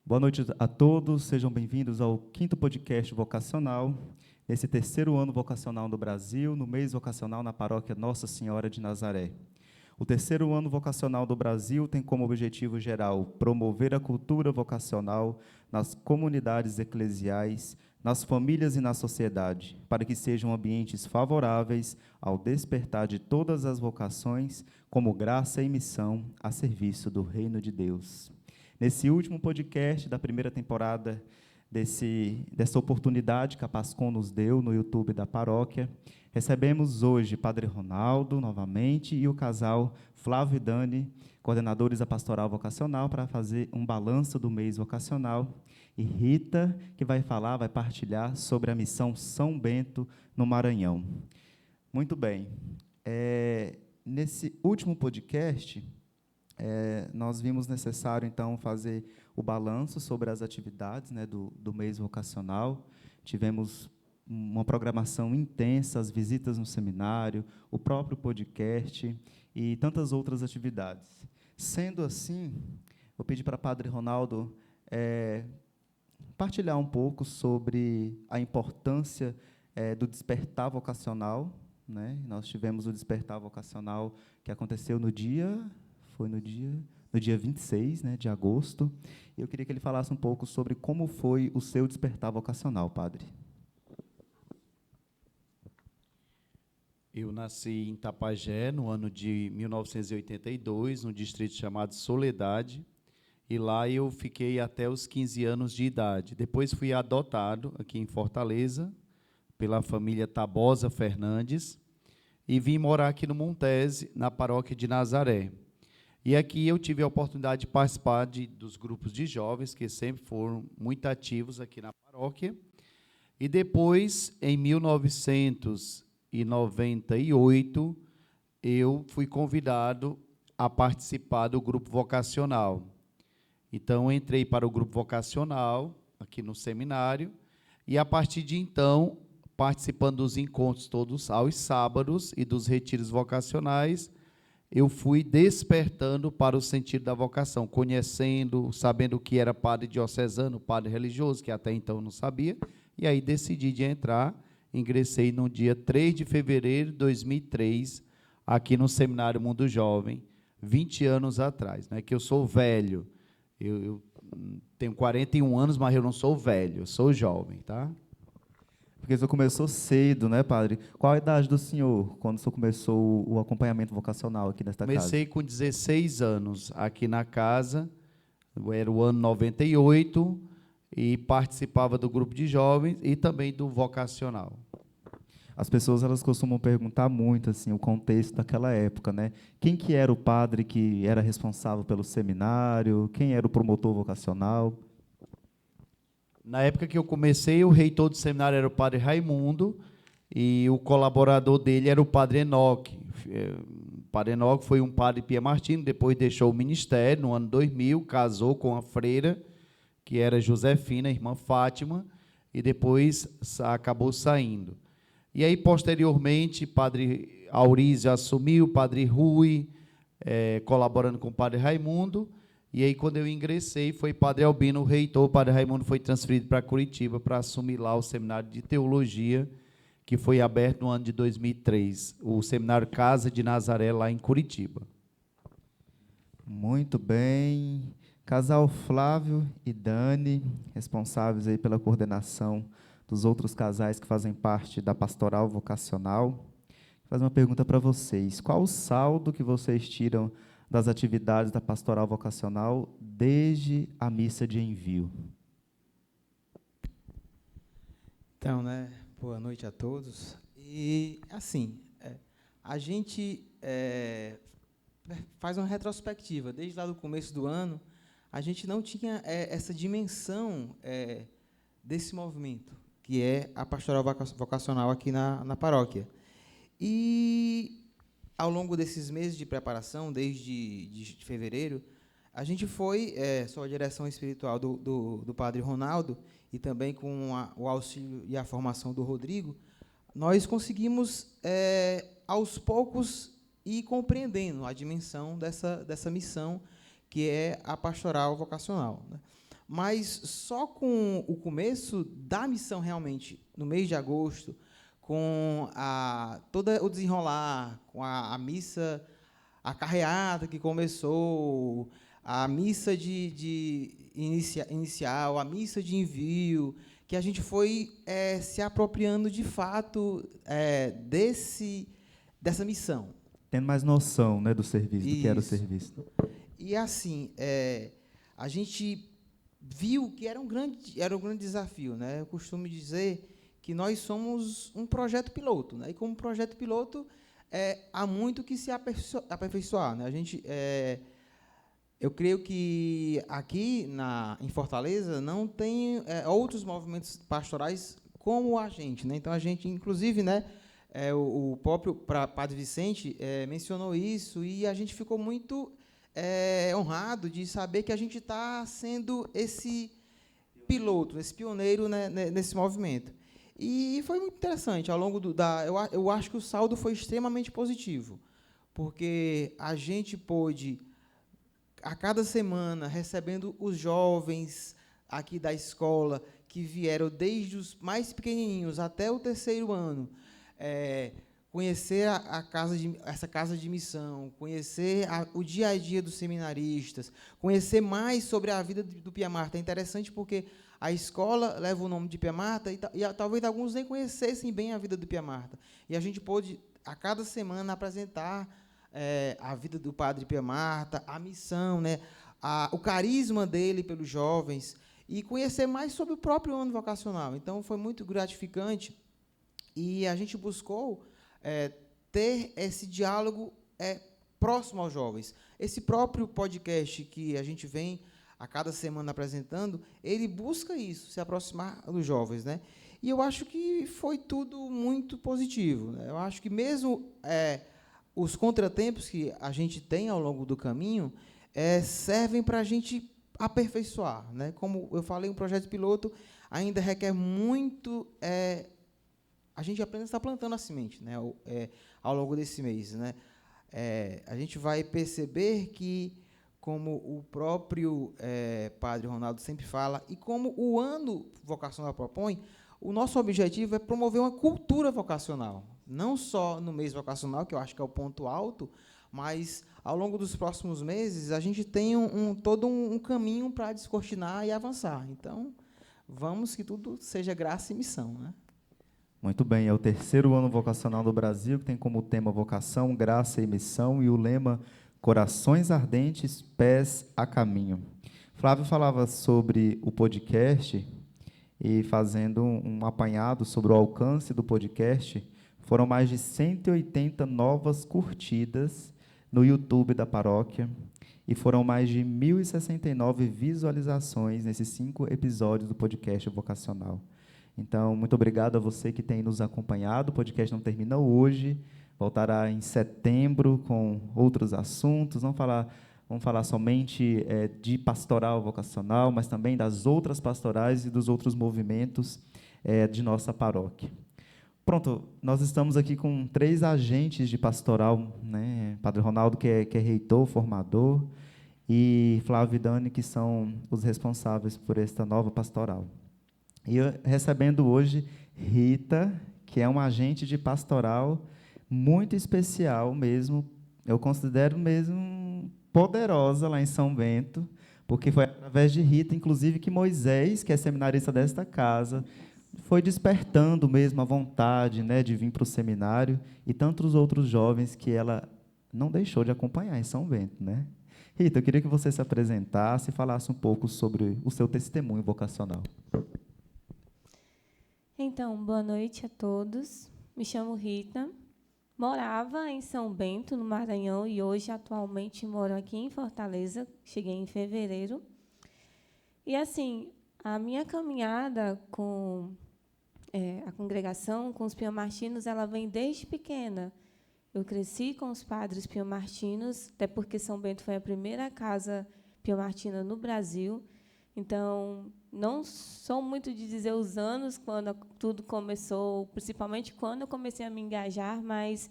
Boa noite a todos, sejam bem-vindos ao 5º podcast vocacional, esse 3º ano vocacional no Brasil, no mês vocacional na paróquia Nossa Senhora de Nazaré. O 3º ano vocacional do Brasil tem como objetivo geral promover a cultura vocacional nas comunidades eclesiais, nas famílias e na sociedade, para que sejam ambientes favoráveis ao despertar de todas as vocações como graça e missão a serviço do Reino de Deus. Nesse último podcast da primeira temporada dessa oportunidade que a Pascom nos deu no YouTube da paróquia, recebemos hoje Padre Ronaldo, novamente, e o casal Flávio e Dani, coordenadores da Pastoral Vocacional, para fazer um balanço do mês vocacional, e Rita, que vai partilhar sobre a missão São Bento, no Maranhão. Muito bem. Nesse último podcast, nós vimos necessário, então, fazer o balanço sobre as atividades, né, do mês vocacional. Tivemos uma programação intensa, as visitas no seminário, o próprio podcast e tantas outras atividades. Sendo assim, vou pedir para o Padre Ronaldo partilhar um pouco sobre a importância do despertar vocacional, né? Nós tivemos o despertar vocacional que aconteceu no dia 26, né, de agosto. Eu queria que ele falasse um pouco sobre como foi o seu despertar vocacional, padre. Eu nasci em Tapajé, no ano de 1982, num distrito chamado Soledade, e lá eu fiquei até os 15 anos de idade. Depois fui adotado aqui em Fortaleza, pela família Tabosa Fernandes, e vim morar aqui no Montese, na paróquia de Nazaré. E aqui eu tive a oportunidade de participar dos grupos de jovens, que sempre foram muito ativos aqui na paróquia. E depois, em 1998, eu fui convidado a participar do grupo vocacional. Então, eu entrei para o grupo vocacional, aqui no seminário, e, a partir de então, participando dos encontros todos aos sábados e dos retiros vocacionais, eu fui despertando para o sentido da vocação, conhecendo, sabendo o que era padre diocesano, padre religioso, que até então eu não sabia, e aí decidi de entrar, ingressei no dia 3 de fevereiro de 2003, aqui no Seminário Mundo Jovem, 20 anos atrás, né, que eu sou velho, eu tenho 41 anos, mas eu não sou velho, eu sou jovem, tá? Porque o senhor começou cedo, né, padre? Qual a idade do senhor, quando o senhor começou o acompanhamento vocacional aqui nesta casa? Comecei com 16 anos aqui na casa, era o ano 98, e participava do grupo de jovens e também do vocacional. As pessoas elas costumam perguntar muito assim o contexto daquela época, né? Quem que era o padre que era responsável pelo seminário? Quem era o promotor vocacional? Na época que eu comecei, o reitor do seminário era o padre Raimundo e o colaborador dele era o padre Enoque. O padre Enoque foi um padre piemartino, depois deixou o ministério no ano 2000, casou com a freira, que era Josefina, irmã Fátima, e depois acabou saindo. E aí, posteriormente, padre Aurísio assumiu, padre Rui, colaborando com o padre Raimundo, e aí, quando eu ingressei, foi padre Albino, o reitor. O padre Raimundo foi transferido para Curitiba para assumir lá o seminário de teologia, que foi aberto no ano de 2003, o seminário Casa de Nazaré, lá em Curitiba. Muito bem. Casal Flávio e Dani, responsáveis aí pela coordenação dos outros casais que fazem parte da pastoral vocacional. Vou fazer uma pergunta para vocês. Qual o saldo que vocês tiram das atividades da pastoral vocacional desde a missa de envio? Então, né, boa noite a todos. E, assim, a gente faz uma retrospectiva. Desde lá do começo do ano, a gente não tinha essa dimensão desse movimento, que é a pastoral vocacional aqui na paróquia. E, ao longo desses meses de preparação, desde de fevereiro, a gente foi, sob a direção espiritual do padre Ronaldo, e também com o auxílio e a formação do Rodrigo, nós conseguimos, aos poucos, ir compreendendo a dimensão dessa missão, que é a pastoral vocacional, né? mas só com o começo da missão, realmente, no mês de agosto, com todo o desenrolar, com a missa, a carreata que começou, a missa inicial, a missa de envio, que a gente foi se apropriando, de fato, dessa missão. Tendo mais noção, né, do serviço, do que era o Isso. serviço. E, assim, a gente viu que era um grande desafio, né? Eu costumo dizer que nós somos um projeto piloto, né? E, como projeto piloto, há muito que se aperfeiçoar, né? Eu creio que aqui em Fortaleza não tem outros movimentos pastorais como a gente, né? Então, a gente, inclusive, né, o próprio Padre Vicente mencionou isso, e a gente ficou muito honrado de saber que a gente está sendo esse piloto, esse pioneiro, né, nesse movimento. E foi muito interessante. Ao longo eu acho que o saldo foi extremamente positivo, porque a gente pôde, a cada semana, recebendo os jovens aqui da escola, que vieram desde os mais pequenininhos até o 3º ano, conhecer essa casa de missão, conhecer o dia a dia dos seminaristas, conhecer mais sobre a vida do Pia Marta. É interessante porque a escola leva o nome de Pia Marta e talvez alguns nem conhecessem bem a vida do Pia Marta. E a gente pôde, a cada semana, apresentar a vida do Padre Pia Marta, a missão, né, o carisma dele pelos jovens, e conhecer mais sobre o próprio ano vocacional. Então, foi muito gratificante, e a gente buscou ter esse diálogo próximo aos jovens. Esse próprio podcast que a gente vem a cada semana apresentando, ele busca isso, se aproximar dos jovens, né? E eu acho que foi tudo muito positivo, né? Eu acho que mesmo os contratempos que a gente tem ao longo do caminho servem para a gente aperfeiçoar, né? Como eu falei, um projeto piloto ainda requer muito. A gente apenas está plantando a semente, né, ao longo desse mês, né? A gente vai perceber que, como o próprio Padre Ronaldo sempre fala, e como o ano vocacional propõe, o nosso objetivo é promover uma cultura vocacional, não só no mês vocacional, que eu acho que é o ponto alto, mas, ao longo dos próximos meses, a gente tem todo um caminho para descortinar e avançar. Então, vamos que tudo seja graça e missão, né? Muito bem, é o 3º ano vocacional do Brasil, que tem como tema vocação, graça e missão, e o lema Corações Ardentes, Pés a Caminho. Flávio falava sobre o podcast, e fazendo um apanhado sobre o alcance do podcast, foram mais de 180 novas curtidas no YouTube da paróquia, e foram mais de 1.069 visualizações nesses 5 episódios do podcast vocacional. Então, muito obrigado a você que tem nos acompanhado. O podcast não termina hoje, voltará em setembro com outros assuntos. Vamos falar somente de pastoral vocacional, mas também das outras pastorais e dos outros movimentos de nossa paróquia. Pronto, nós estamos aqui com 3 agentes de pastoral, né? Padre Ronaldo, que é reitor, formador, e Flávio e Dani, que são os responsáveis por esta nova pastoral. E recebendo hoje Rita, que é uma agente de pastoral muito especial mesmo, eu considero mesmo poderosa lá em São Bento, porque foi através de Rita, inclusive, que Moisés, que é seminarista desta casa, foi despertando mesmo a vontade, né, de vir para o seminário, e tantos outros jovens que ela não deixou de acompanhar em São Bento, né? Rita, eu queria que você se apresentasse e falasse um pouco sobre o seu testemunho vocacional. Então, boa noite a todos. Me chamo Rita. Morava em São Bento, no Maranhão, e hoje, atualmente, moro aqui em Fortaleza. Cheguei em fevereiro. E, assim, a minha caminhada com a congregação, com os piemartinos, ela vem desde pequena. Eu cresci com os padres piemartinos, até porque São Bento foi a primeira casa piemartina no Brasil. Então, não sou muito de dizer os anos quando tudo começou, principalmente quando eu comecei a me engajar, mas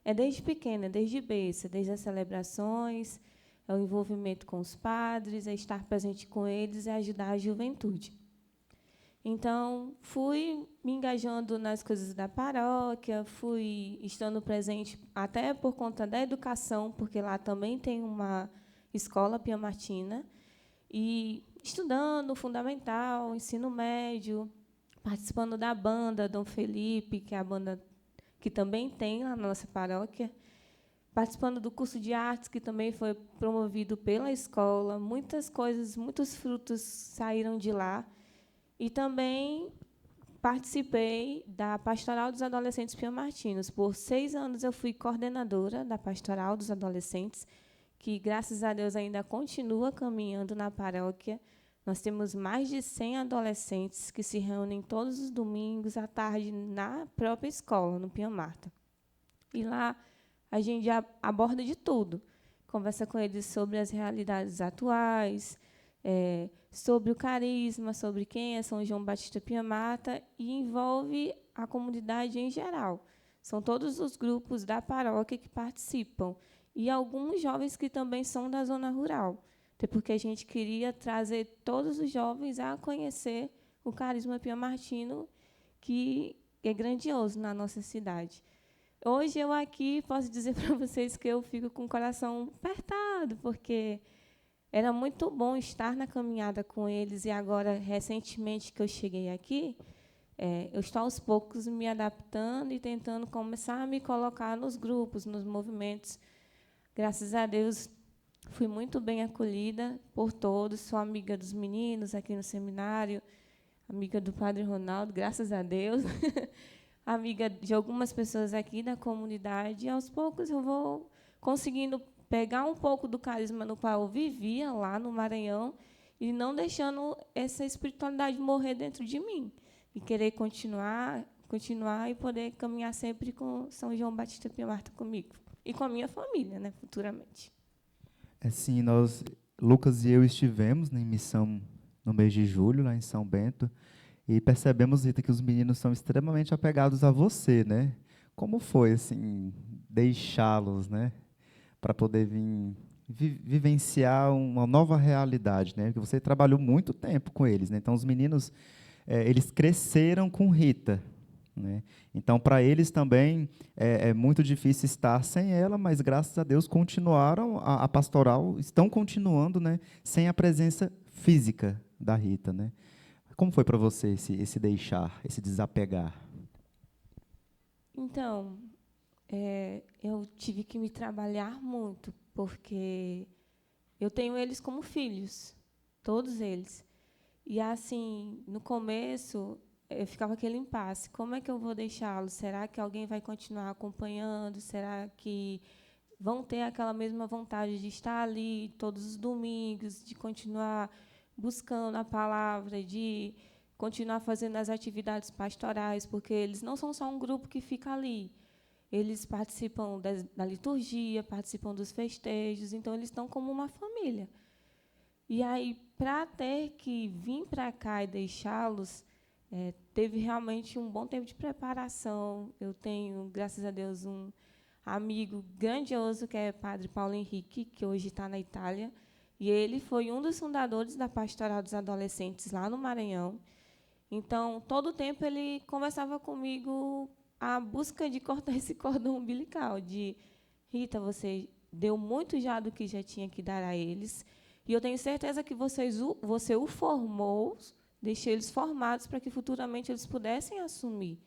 é desde pequena, desde berço, desde as celebrações, é o envolvimento com os padres, é estar presente com eles, é ajudar a juventude. Então, fui me engajando nas coisas da paróquia, fui estando presente até por conta da educação, porque lá também tem uma escola piemartina, e estudando fundamental, ensino médio, participando da banda Dom Felipe, que é a banda que também tem lá na nossa paróquia, participando do curso de artes, que também foi promovido pela escola. Muitas coisas, muitos frutos saíram de lá. E também participei da Pastoral dos Adolescentes piemartinos. Por 6 anos, eu fui coordenadora da Pastoral dos Adolescentes, que, graças a Deus, ainda continua caminhando na paróquia. Nós temos mais de 100 adolescentes que se reúnem todos os domingos à tarde na própria escola, no Pia Marta. E lá a gente aborda de tudo. Conversa com eles sobre as realidades atuais, sobre o carisma, sobre quem é São João Batista Pia Marta, e envolve a comunidade em geral. São todos os grupos da paróquia que participam, e alguns jovens que também são da zona rural, até porque a gente queria trazer todos os jovens a conhecer o carisma piemartino, que é grandioso na nossa cidade. Hoje, eu aqui posso dizer para vocês que eu fico com o coração apertado, porque era muito bom estar na caminhada com eles, e agora, recentemente, que eu cheguei aqui, eu estou, aos poucos, me adaptando e tentando começar a me colocar nos grupos, nos movimentos. Graças a Deus, fui muito bem acolhida por todos, sou amiga dos meninos aqui no seminário, amiga do Padre Ronaldo, graças a Deus, amiga de algumas pessoas aqui da comunidade, e, aos poucos, eu vou conseguindo pegar um pouco do carisma no qual eu vivia lá no Maranhão e não deixando essa espiritualidade morrer dentro de mim, e querer continuar e poder caminhar sempre com São João Batista Pia Marta comigo e com a minha família, né, futuramente. Sim, Lucas e eu estivemos em missão no mês de julho, lá em São Bento, e percebemos, Rita, que os meninos são extremamente apegados a você, né? Como foi, assim, deixá-los, né, para poder vivenciar uma nova realidade, né? Porque você trabalhou muito tempo com eles, né? Então, os meninos, eles cresceram com Rita, né? Então, para eles também é muito difícil estar sem ela, mas, graças a Deus, continuaram a pastoral, estão continuando, né, sem a presença física da Rita, né? Como foi para você esse deixar, esse desapegar? Então, eu tive que me trabalhar muito, porque eu tenho eles como filhos, todos eles. E, assim, no começo, eu ficava aquele impasse. Como é que eu vou deixá-los? Será que alguém vai continuar acompanhando? Será que vão ter aquela mesma vontade de estar ali todos os domingos, de continuar buscando a palavra, de continuar fazendo as atividades pastorais? Porque eles não são só um grupo que fica ali. Eles participam da liturgia, participam dos festejos, então eles estão como uma família. E aí, para ter que vir para cá e deixá-los, teve realmente um bom tempo de preparação. Eu tenho, graças a Deus, um amigo grandioso, que é o Padre Paulo Henrique, que hoje está na Itália, e ele foi um dos fundadores da Pastoral dos Adolescentes lá no Maranhão. Então, todo o tempo, ele conversava comigo a busca de cortar esse cordão umbilical, de: Rita, você deu muito já do que já tinha que dar a eles, e eu tenho certeza que você o formou, deixou eles formados para que futuramente eles pudessem assumir.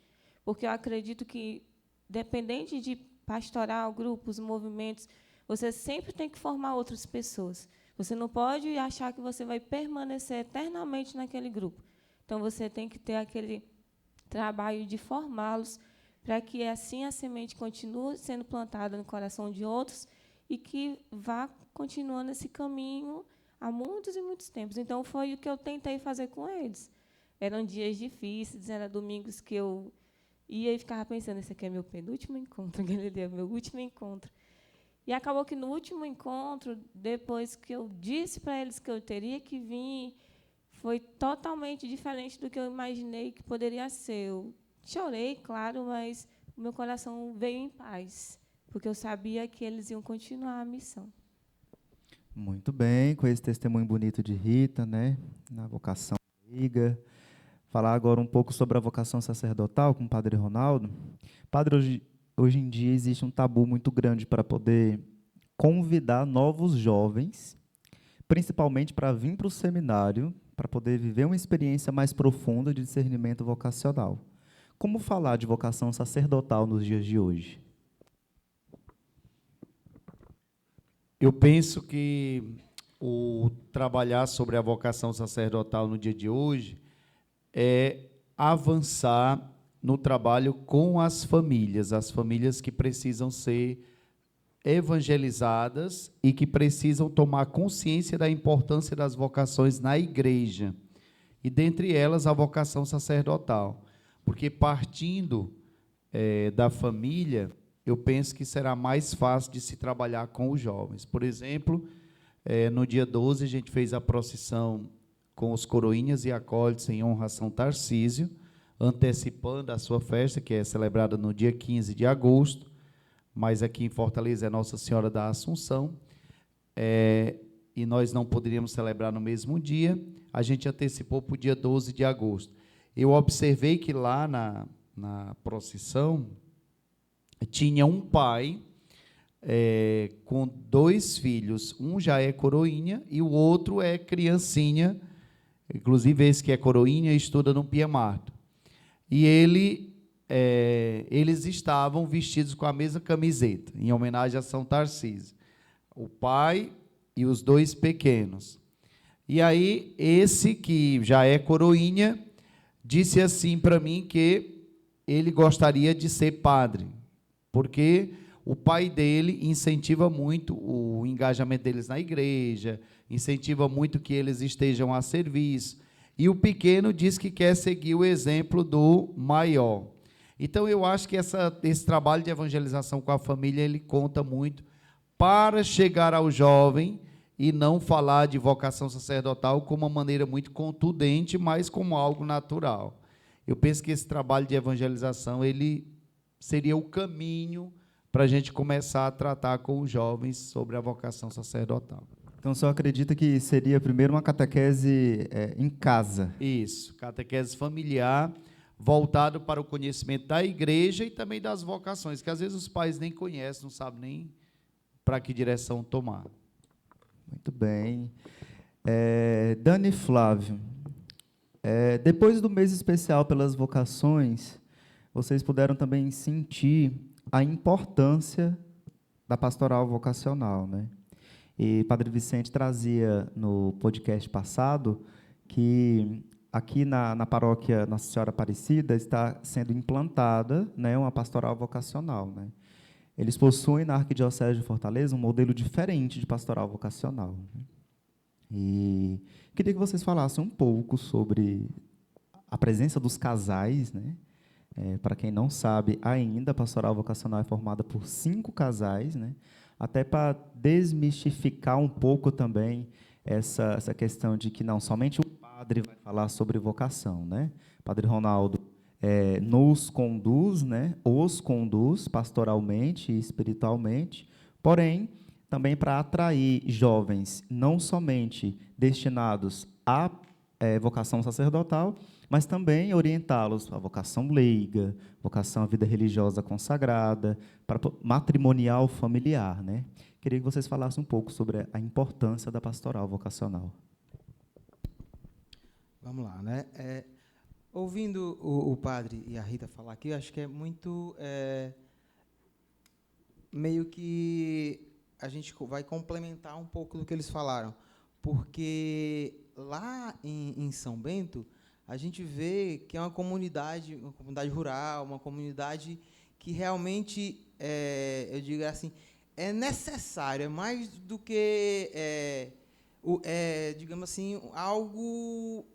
Porque eu acredito que, dependente de pastoral, grupos, movimentos, você sempre tem que formar outras pessoas. Você não pode achar que você vai permanecer eternamente naquele grupo. Então, você tem que ter aquele trabalho de formá-los, para que, assim, a semente continue sendo plantada no coração de outros e que vá continuando esse caminho há muitos e muitos tempos. Então, foi o que eu tentei fazer com eles. Eram dias difíceis, eram domingos que eu ia e ficava pensando: esse aqui é meu penúltimo encontro, aquele é meu último encontro. E acabou que, no último encontro, depois que eu disse para eles que eu teria que vir, foi totalmente diferente do que eu imaginei que poderia ser. Eu chorei, claro, mas o meu coração veio em paz, porque eu sabia que eles iam continuar a missão. Muito bem, com esse testemunho bonito de Rita, né, na vocação amiga. Falar agora um pouco sobre a vocação sacerdotal com o Padre Ronaldo. Padre, hoje em dia existe um tabu muito grande para poder convidar novos jovens, principalmente para vir para o seminário, para poder viver uma experiência mais profunda de discernimento vocacional. Como falar de vocação sacerdotal nos dias de hoje? Eu penso que o trabalhar sobre a vocação sacerdotal no dia de hoje é avançar no trabalho com as famílias que precisam ser evangelizadas e que precisam tomar consciência da importância das vocações na igreja, e dentre elas a vocação sacerdotal, porque partindo da família, eu penso que será mais fácil de se trabalhar com os jovens. Por exemplo, no dia 12, a gente fez a procissão com os coroinhas e acólitos em honra a São Tarcísio, antecipando a sua festa, que é celebrada no dia 15 de agosto, mas aqui em Fortaleza é Nossa Senhora da Assunção, e nós não poderíamos celebrar no mesmo dia, a gente antecipou para o dia 12 de agosto. Eu observei que lá na procissão tinha um pai com 2 filhos, um já é coroinha e o outro é criancinha, inclusive esse que é coroinha estuda no Pia Marto. E eles estavam vestidos com a mesma camiseta, em homenagem a São Tarcísio, o pai e os 2 pequenos. E aí, esse que já é coroinha, disse assim para mim que ele gostaria de ser padre, porque o pai dele incentiva muito o engajamento deles na igreja, incentiva muito que eles estejam a serviço, e o pequeno diz que quer seguir o exemplo do maior. Então, eu acho que esse trabalho de evangelização com a família, ele conta muito para chegar ao jovem e não falar de vocação sacerdotal como uma maneira muito contundente, mas como algo natural. Eu penso que esse trabalho de evangelização, ele seria o caminho para a gente começar a tratar com os jovens sobre a vocação sacerdotal. Então, o senhor acredita que seria primeiro uma catequese em casa? Isso, catequese familiar, voltado para o conhecimento da igreja e também das vocações, que às vezes os pais nem conhecem, não sabem nem para que direção tomar. Muito bem. Dani Flávio, depois do mês especial pelas vocações, vocês puderam também sentir a importância da pastoral vocacional, né? E Padre Vicente trazia no podcast passado que aqui na paróquia Nossa Senhora Aparecida está sendo implantada, né, uma pastoral vocacional, né? Eles possuem na Arquidiocese de Fortaleza um modelo diferente de pastoral vocacional, né? E queria que vocês falassem um pouco sobre a presença dos casais, né? Para quem não sabe ainda, a pastoral vocacional é formada por 5 casais, né? Até para desmistificar um pouco também essa questão de que não somente o padre vai falar sobre vocação, né? Padre Ronaldo nos conduz, né? Os conduz pastoralmente e espiritualmente, porém, também para atrair jovens não somente destinados à vocação sacerdotal, mas também orientá-los à vocação leiga, vocação à vida religiosa consagrada, para matrimonial familiar, né? Queria que vocês falassem um pouco sobre a importância da pastoral vocacional. Vamos lá, né? Ouvindo o padre e a Rita falar aqui, eu acho que é muito meio que a gente vai complementar um pouco do que eles falaram, porque lá em São Bento a gente vê que é uma comunidade rural, uma comunidade que realmente, eu digo assim, é necessário, é mais do que, digamos assim, algo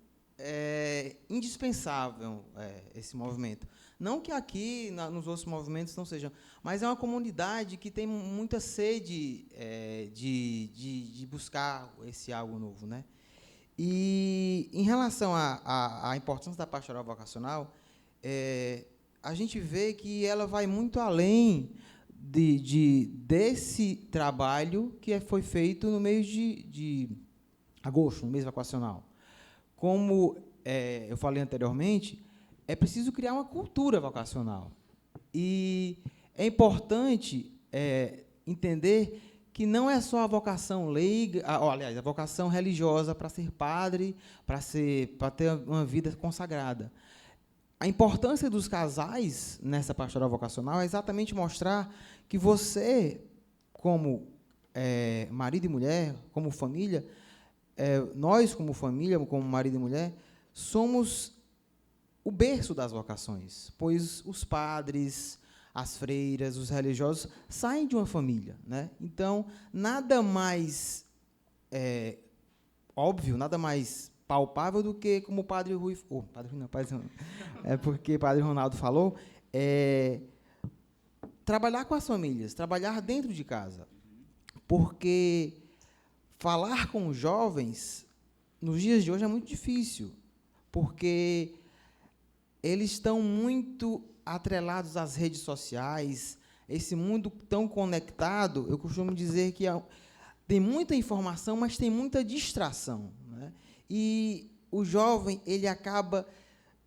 indispensável, esse movimento. Não que aqui, nos outros movimentos, não sejam, mas é uma comunidade que tem muita sede de buscar esse algo novo, né? E, em relação à importância da pastoral vocacional, a gente vê que ela vai muito além desse trabalho que foi feito no mês de agosto, no mês vocacional. Como eu falei anteriormente, é preciso criar uma cultura vocacional. E é importante entender que não é só a vocação leiga, aliás, a vocação religiosa para ser padre, para ter uma vida consagrada. A importância dos casais nessa pastoral vocacional é exatamente mostrar que você, como marido e mulher, como família, nós, como família, como marido e mulher, somos o berço das vocações, pois os padres, as freiras, os religiosos saem de uma família, né? Então, nada mais óbvio, nada mais palpável do que, como o padre Rui... porque o padre Ronaldo falou, trabalhar com as famílias, trabalhar dentro de casa. Porque falar com os jovens, nos dias de hoje, é muito difícil, porque eles estão muito atrelados às redes sociais, esse mundo tão conectado. Eu costumo dizer que tem muita informação, mas tem muita distração, né? E o jovem, ele acaba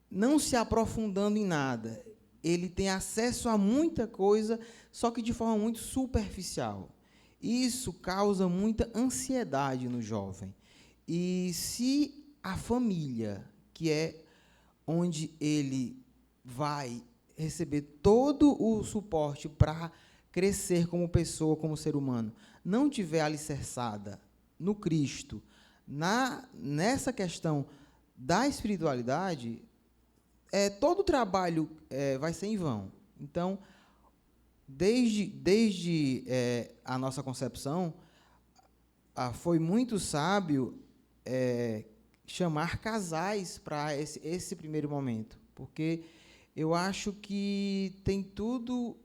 não se aprofundando em nada. Ele tem acesso a muita coisa, só que de forma muito superficial. Isso causa muita ansiedade no jovem. E se a família, que é onde ele vai receber todo o suporte para crescer como pessoa, como ser humano, não tiver alicerçada no Cristo, nessa questão da espiritualidade, todo o trabalho vai ser em vão. Então, desde a nossa concepção, foi muito sábio chamar casais para esse primeiro momento, porque eu acho que tem tudo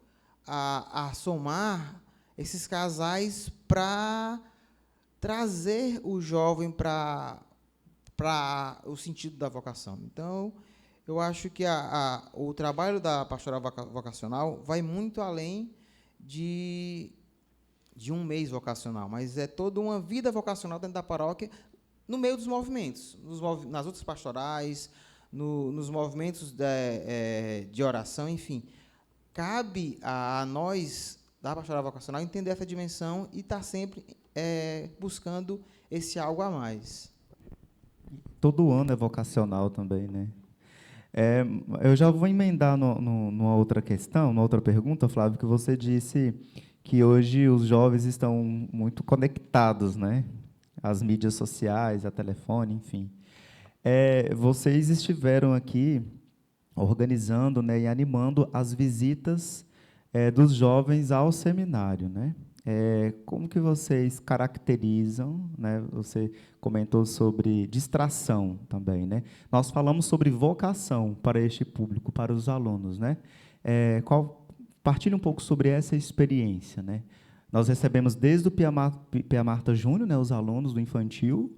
a somar esses casais para trazer o jovem para o sentido da vocação. Então, eu acho que o trabalho da pastoral vocacional vai muito além de um mês vocacional, mas é toda uma vida vocacional dentro da paróquia, no meio dos movimentos, nas outras pastorais, nos movimentos de oração, enfim. Cabe a nós, da pastoral vocacional, entender essa dimensão e estar sempre buscando esse algo a mais. Todo ano é vocacional também, né? Eu já vou emendar numa outra questão, numa outra pergunta, Flávio, que você disse que hoje os jovens estão muito conectados, né? Às mídias sociais, a telefone, enfim. Vocês estiveram aqui organizando, né, e animando as visitas dos jovens ao seminário, né? Como que vocês caracterizam, né? Você comentou sobre distração também, né? Nós falamos sobre vocação para este público, para os alunos, né? Partilhe um pouco sobre essa experiência, né? Nós recebemos desde o Pia Marta Júnior, né, os alunos do Infantil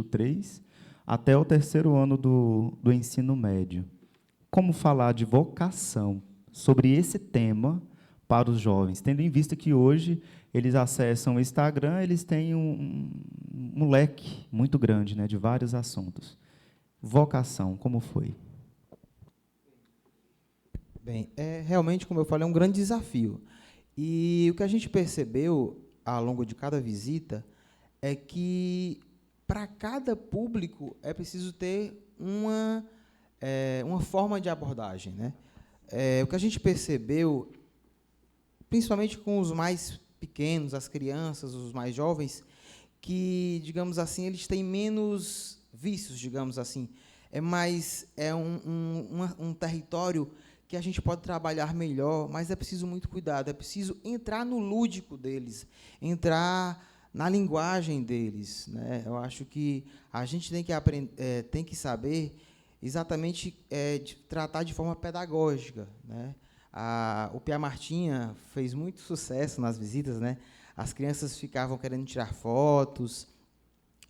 3, até o 3º ano do ensino médio. Como falar de vocação sobre esse tema para os jovens, tendo em vista que hoje eles acessam o Instagram, eles têm um leque muito grande, né, de vários assuntos. Vocação, como foi? Bem, realmente, como eu falei, é um grande desafio. E o que a gente percebeu ao longo de cada visita é que, para cada público, é preciso ter uma forma de abordagem, né? O que a gente percebeu, principalmente com os mais pequenos, as crianças, os mais jovens, que, digamos assim, eles têm menos vícios, digamos assim. É um território que a gente pode trabalhar melhor, mas é preciso muito cuidado, é preciso entrar no lúdico deles, entrar na linguagem deles, né? Eu acho que a gente tem que aprender, tem que saber exatamente tratar de forma pedagógica, né? O Pia Martinha fez muito sucesso nas visitas, né? As crianças ficavam querendo tirar fotos,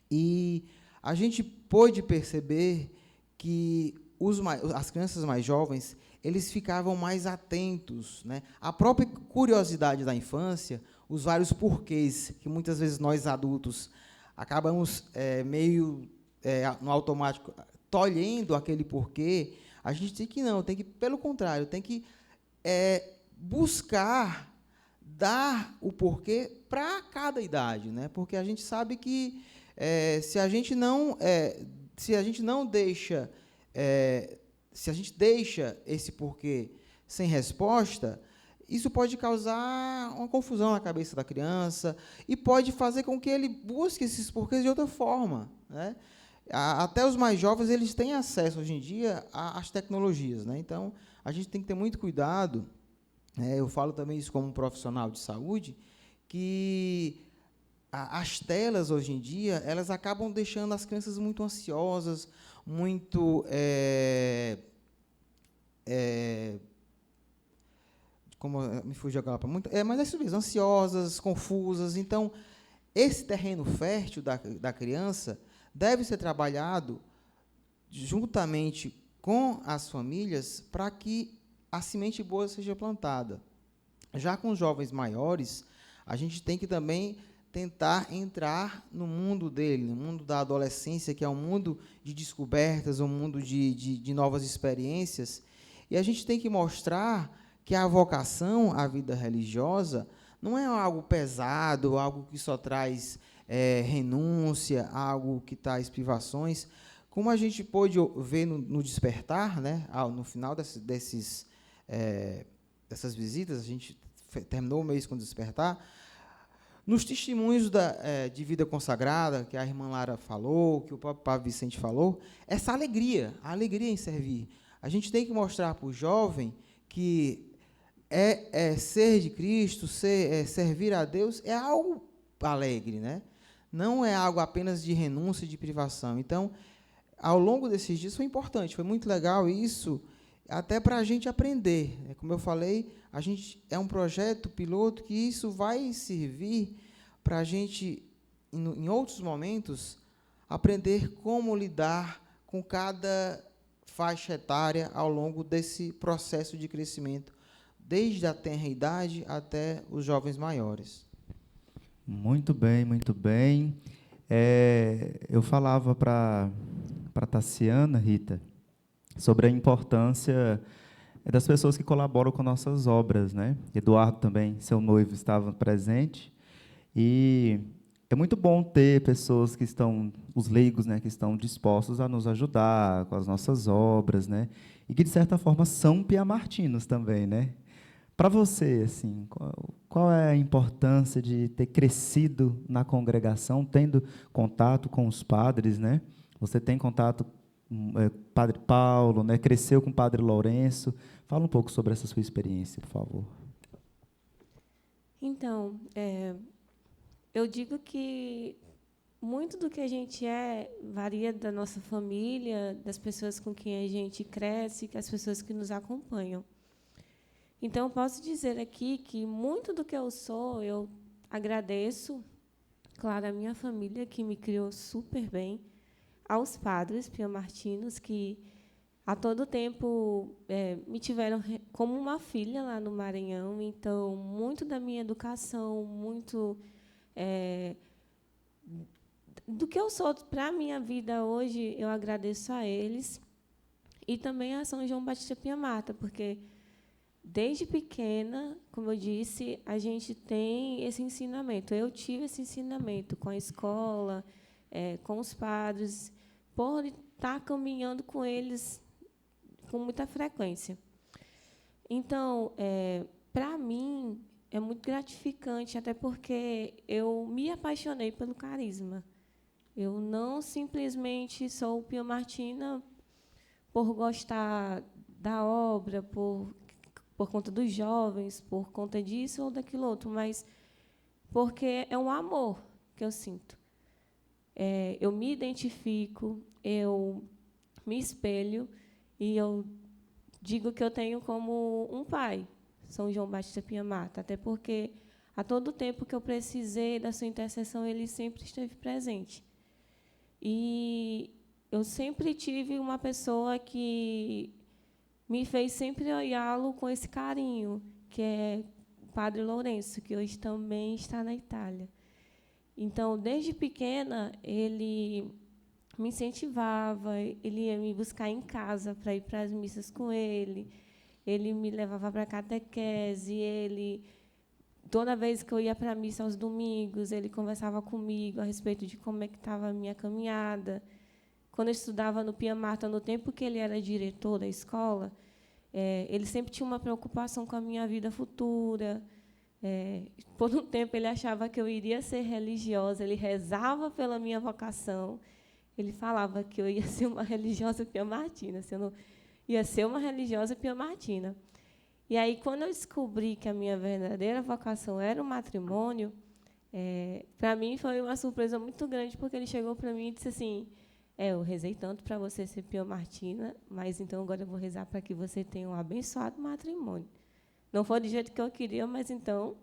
e a gente pôde perceber que as crianças mais jovens, eles ficavam mais atentos, né? A própria curiosidade da infância, os vários porquês que muitas vezes nós adultos acabamos meio no automático tolhendo aquele porquê, a gente tem que não, tem que, pelo contrário, tem que buscar dar o porquê para cada idade, né? Porque a gente sabe que se a gente não deixa se a gente deixa esse porquê sem resposta, isso pode causar uma confusão na cabeça da criança e pode fazer com que ele busque esses porquês de outra forma, né? Até os mais jovens, eles têm acesso, hoje em dia, às tecnologias, né? Então, a gente tem que ter muito cuidado, eu falo também isso como um profissional de saúde, que as telas, hoje em dia, elas acabam deixando as crianças muito ansiosas, muito como me fugiu aquela palavra, muito, mas é isso mesmo, ansiosas, confusas. Então, esse terreno fértil da criança deve ser trabalhado juntamente com as famílias para que a semente boa seja plantada. Já com os jovens maiores, a gente tem que também tentar entrar no mundo dele, no mundo da adolescência, que é um mundo de descobertas, um mundo de novas experiências, e a gente tem que mostrar que a vocação à vida religiosa não é algo pesado, algo que só traz renúncia, algo que traz privações, como a gente pôde ver no Despertar, né, no final dessas visitas, a gente terminou o mês com o Despertar, nos testemunhos de vida consagrada, que a irmã Lara falou, que o próprio Padre Vicente falou, essa alegria, a alegria em servir. A gente tem que mostrar para o jovem que ser de Cristo, servir a Deus, é algo alegre, né? Não é algo apenas de renúncia e de privação. Então, ao longo desses dias foi importante, foi muito legal isso, até para a gente aprender. Como eu falei, a gente é um projeto piloto que isso vai servir para a gente, em outros momentos, aprender como lidar com cada faixa etária ao longo desse processo de crescimento, desde a tenra idade até os jovens maiores. Muito bem, muito bem. Eu falava para Tassiana, Rita, sobre a importância das pessoas que colaboram com nossas obras, né? Eduardo também, seu noivo, estava presente. E é muito bom ter pessoas que estão, os leigos, né, que estão dispostos a nos ajudar com as nossas obras, né? E que, de certa forma, são piamartinos também, né? Para você, assim, qual é a importância de ter crescido na congregação, tendo contato com os padres, né? Você tem contato com Padre Paulo, né? Cresceu com o Padre Lourenço. Fala um pouco sobre essa sua experiência, por favor. Então, eu digo que muito do que a gente varia da nossa família, das pessoas com quem a gente cresce, das pessoas que nos acompanham. Então, posso dizer aqui que muito do que eu sou, eu agradeço, claro, a minha família, que me criou super bem, aos padres piamartinos, que a todo tempo me tiveram como uma filha lá no Maranhão. Então, muito da minha educação, muito do que eu sou para a minha vida hoje, eu agradeço a eles. E também a São João Batista Piamata, porque desde pequena, como eu disse, a gente tem esse ensinamento. Eu tive esse ensinamento com a escola, com os padres, por estar caminhando com eles com muita frequência. Então, para mim, é muito gratificante, até porque eu me apaixonei pelo carisma. Eu não simplesmente sou piamartina por gostar da obra, por conta dos jovens, por conta disso ou daquilo outro, mas porque é um amor que eu sinto. Eu me identifico, eu me espelho, e eu digo que eu tenho como um pai, São João Batista Piamata, até porque, a todo tempo que eu precisei da sua intercessão, ele sempre esteve presente. E eu sempre tive uma pessoa que me fez sempre olhá-lo com esse carinho, que é o Padre Lourenço, que hoje também está na Itália. Então, desde pequena, ele me incentivava, ele ia me buscar em casa para ir para as missas com ele me levava para a catequese, toda vez que eu ia para a missa aos domingos, ele conversava comigo a respeito de como é que estava a minha caminhada. Quando eu estudava no Pia Marta, no tempo que ele era diretor da escola, ele sempre tinha uma preocupação com a minha vida futura. Por um tempo, ele achava que eu iria ser religiosa, ele rezava pela minha vocação. Ele falava que eu ia ser uma religiosa piemartina, se eu não ia ser uma religiosa piemartina. E aí, quando eu descobri que a minha verdadeira vocação era o matrimônio, para mim foi uma surpresa muito grande, porque ele chegou para mim e disse assim: eu rezei tanto para você ser piemartina, mas então agora eu vou rezar para que você tenha um abençoado matrimônio. Não foi do jeito que eu queria, mas então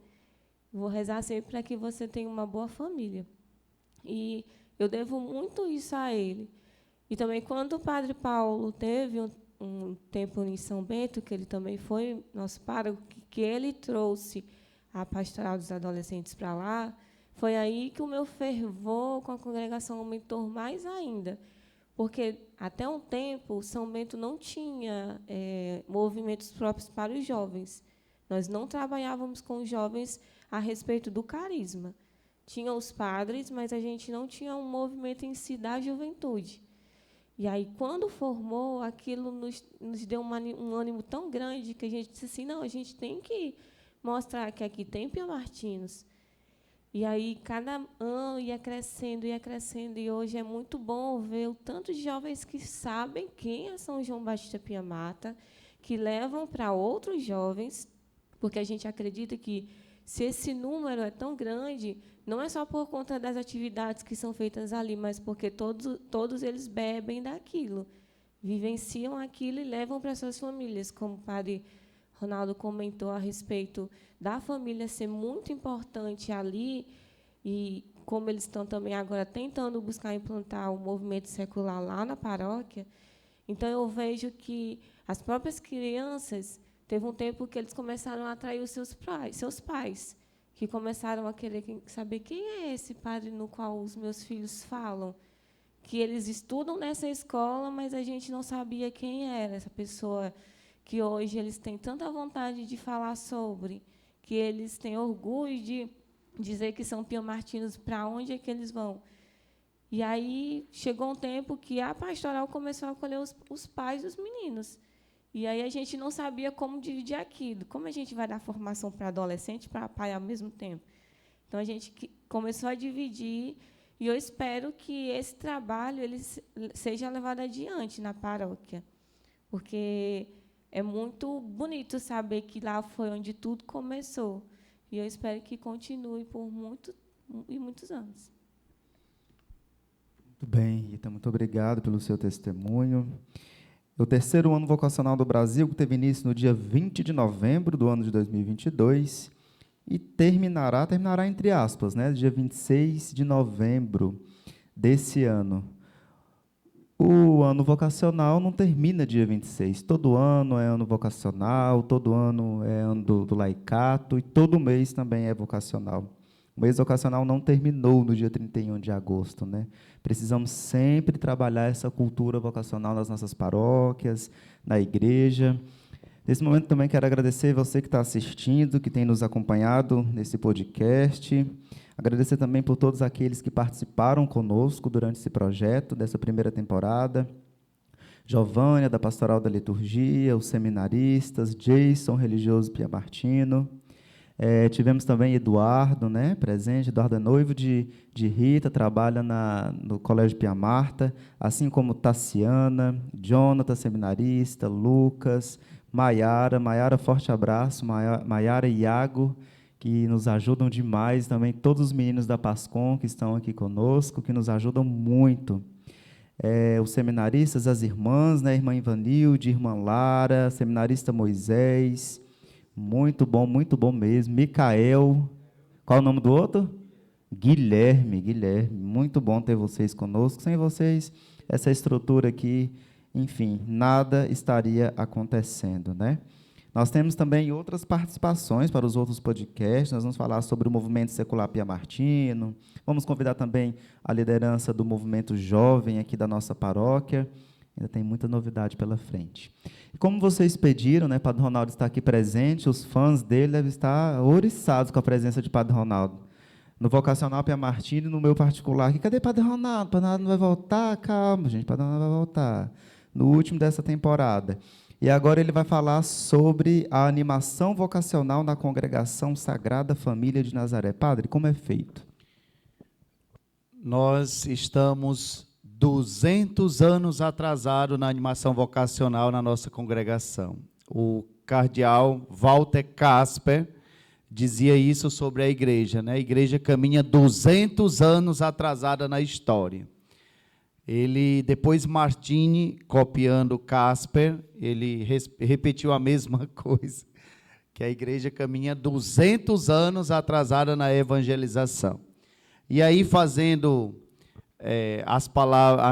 vou rezar sempre para que você tenha uma boa família. E eu devo muito isso a ele. E também, quando o Padre Paulo teve um tempo em São Bento, que ele também foi nosso pároco, que ele trouxe a pastoral dos adolescentes para lá, foi aí que o meu fervor com a congregação aumentou mais ainda. Porque, até um tempo, São Bento não tinha movimentos próprios para os jovens. Nós não trabalhávamos com os jovens a respeito do carisma. Tinha os padres, mas a gente não tinha um movimento em si da juventude. E aí, quando formou, aquilo nos deu um ânimo tão grande que a gente disse assim: não, a gente tem que mostrar que aqui tem piemartinos. E aí, cada ano ia crescendo, e hoje é muito bom ver o tanto de jovens que sabem quem é São João Batista Pia Marta, que levam para outros jovens, porque a gente acredita que, se esse número é tão grande, não é só por conta das atividades que são feitas ali, mas porque todos eles bebem daquilo, vivenciam aquilo e levam para suas famílias, como o padre Ronaldo comentou a respeito da família ser muito importante ali, e como eles estão também agora tentando buscar implantar o movimento secular lá na paróquia. Então, eu vejo que as próprias crianças, teve um tempo que eles começaram a atrair os seus pais, que começaram a querer saber quem é esse padre no qual os meus filhos falam, que eles estudam nessa escola, mas a gente não sabia quem era essa pessoa, que hoje eles têm tanta vontade de falar sobre, que eles têm orgulho de dizer que são piemartinos, para onde é que eles vão. E aí chegou um tempo que a pastoral começou a acolher os pais dos meninos. E aí a gente não sabia como dividir aquilo. Como a gente vai dar formação para adolescente e para pai ao mesmo tempo? Então, a gente começou a dividir, e eu espero que esse trabalho seja levado adiante na paróquia, porque é muito bonito saber que lá foi onde tudo começou. E eu espero que continue por muitos anos. Muito bem, Rita, muito obrigado pelo seu testemunho. O terceiro ano vocacional do Brasil, que teve início no dia 20 de novembro do ano de 2022 e terminará entre aspas, né, dia 26 de novembro desse ano. O ano vocacional não termina dia 26. Todo ano é ano vocacional, todo ano é ano do laicato, e todo mês também é vocacional. O mês vocacional não terminou no dia 31 de agosto, né? Precisamos sempre trabalhar essa cultura vocacional nas nossas paróquias, na igreja. Nesse momento também quero agradecer você que está assistindo, que tem nos acompanhado nesse podcast. Agradecer também por todos aqueles que participaram conosco durante esse projeto, dessa primeira temporada. Giovânia, da Pastoral da Liturgia, os seminaristas, Jason, religioso piemartino. Tivemos também Eduardo, né, presente. Eduardo é noivo de Rita, trabalha no Colégio Pia Marta, assim como Tassiana, Jonathan, seminarista, Lucas, Maiara, forte abraço, Maiara e Iago, que nos ajudam demais, também todos os meninos da Pascom que estão aqui conosco, que nos ajudam muito. Os seminaristas, as irmãs, né, irmã Ivanilde, irmã Lara, seminarista Moisés, muito bom mesmo. Micael, qual é o nome do outro? Guilherme, muito bom ter vocês conosco. Sem vocês, essa estrutura aqui enfim, nada estaria acontecendo, né? Nós temos também outras participações para os outros podcasts. Nós vamos falar sobre o movimento secular Pia Martino. Vamos convidar também a liderança do movimento jovem aqui da nossa paróquia. Ainda tem muita novidade pela frente. E como vocês pediram, né, Padre Ronaldo está aqui presente, os fãs dele devem estar ouriçados com a presença de Padre Ronaldo. No Vocacional Pia Martino e no meu particular, cadê Padre Ronaldo? Padre Ronaldo não vai voltar? Calma, gente, Padre Ronaldo vai voltar. No último dessa temporada. E agora ele vai falar sobre a animação vocacional na Congregação Sagrada Família de Nazaré. Padre, como é feito? Nós estamos 200 anos atrasados na animação vocacional na nossa congregação. O cardeal Walter Casper dizia isso sobre a igreja, né? A igreja caminha 200 anos atrasada na história. Ele, depois Martini, copiando Casper, ele repetiu a mesma coisa, que a igreja caminha 200 anos atrasada na evangelização. E aí, fazendo as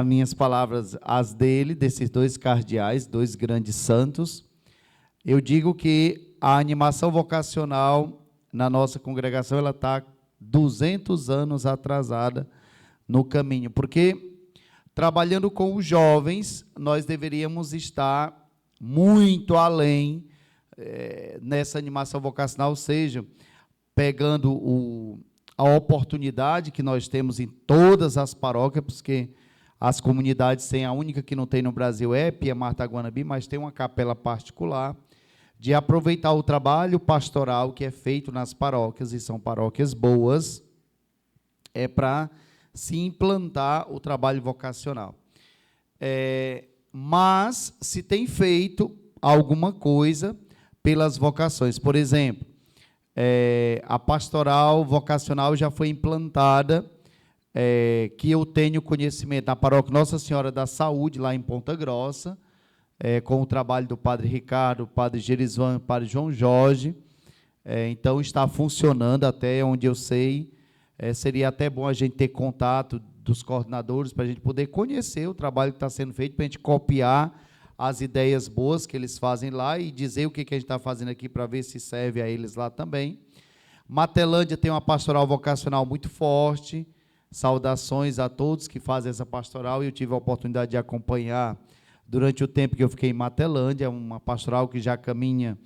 minhas palavras, as dele, desses dois cardeais, dois grandes santos, eu digo que a animação vocacional na nossa congregação ela está 200 anos atrasada no caminho, porque trabalhando com os jovens, nós deveríamos estar muito além nessa animação vocacional, ou seja, pegando a oportunidade que nós temos em todas as paróquias, porque as comunidades têm, a única que não tem no Brasil é Pia Marta Guanabi, mas tem uma capela particular, de aproveitar o trabalho pastoral que é feito nas paróquias, e são paróquias boas, para se implantar o trabalho vocacional. Mas se tem feito alguma coisa pelas vocações. Por exemplo, a pastoral vocacional já foi implantada, que eu tenho conhecimento, na paróquia Nossa Senhora da Saúde, lá em Ponta Grossa, com o trabalho do padre Ricardo, padre Gerisvan, padre João Jorge. Então, está funcionando até onde eu sei. Seria até bom a gente ter contato dos coordenadores para a gente poder conhecer o trabalho que está sendo feito, para a gente copiar as ideias boas que eles fazem lá e dizer o que a gente está fazendo aqui para ver se serve a eles lá também. Matelândia tem uma pastoral vocacional muito forte. Saudações a todos que fazem essa pastoral. Eu tive a oportunidade de acompanhar durante o tempo que eu fiquei em Matelândia, uma pastoral que já caminha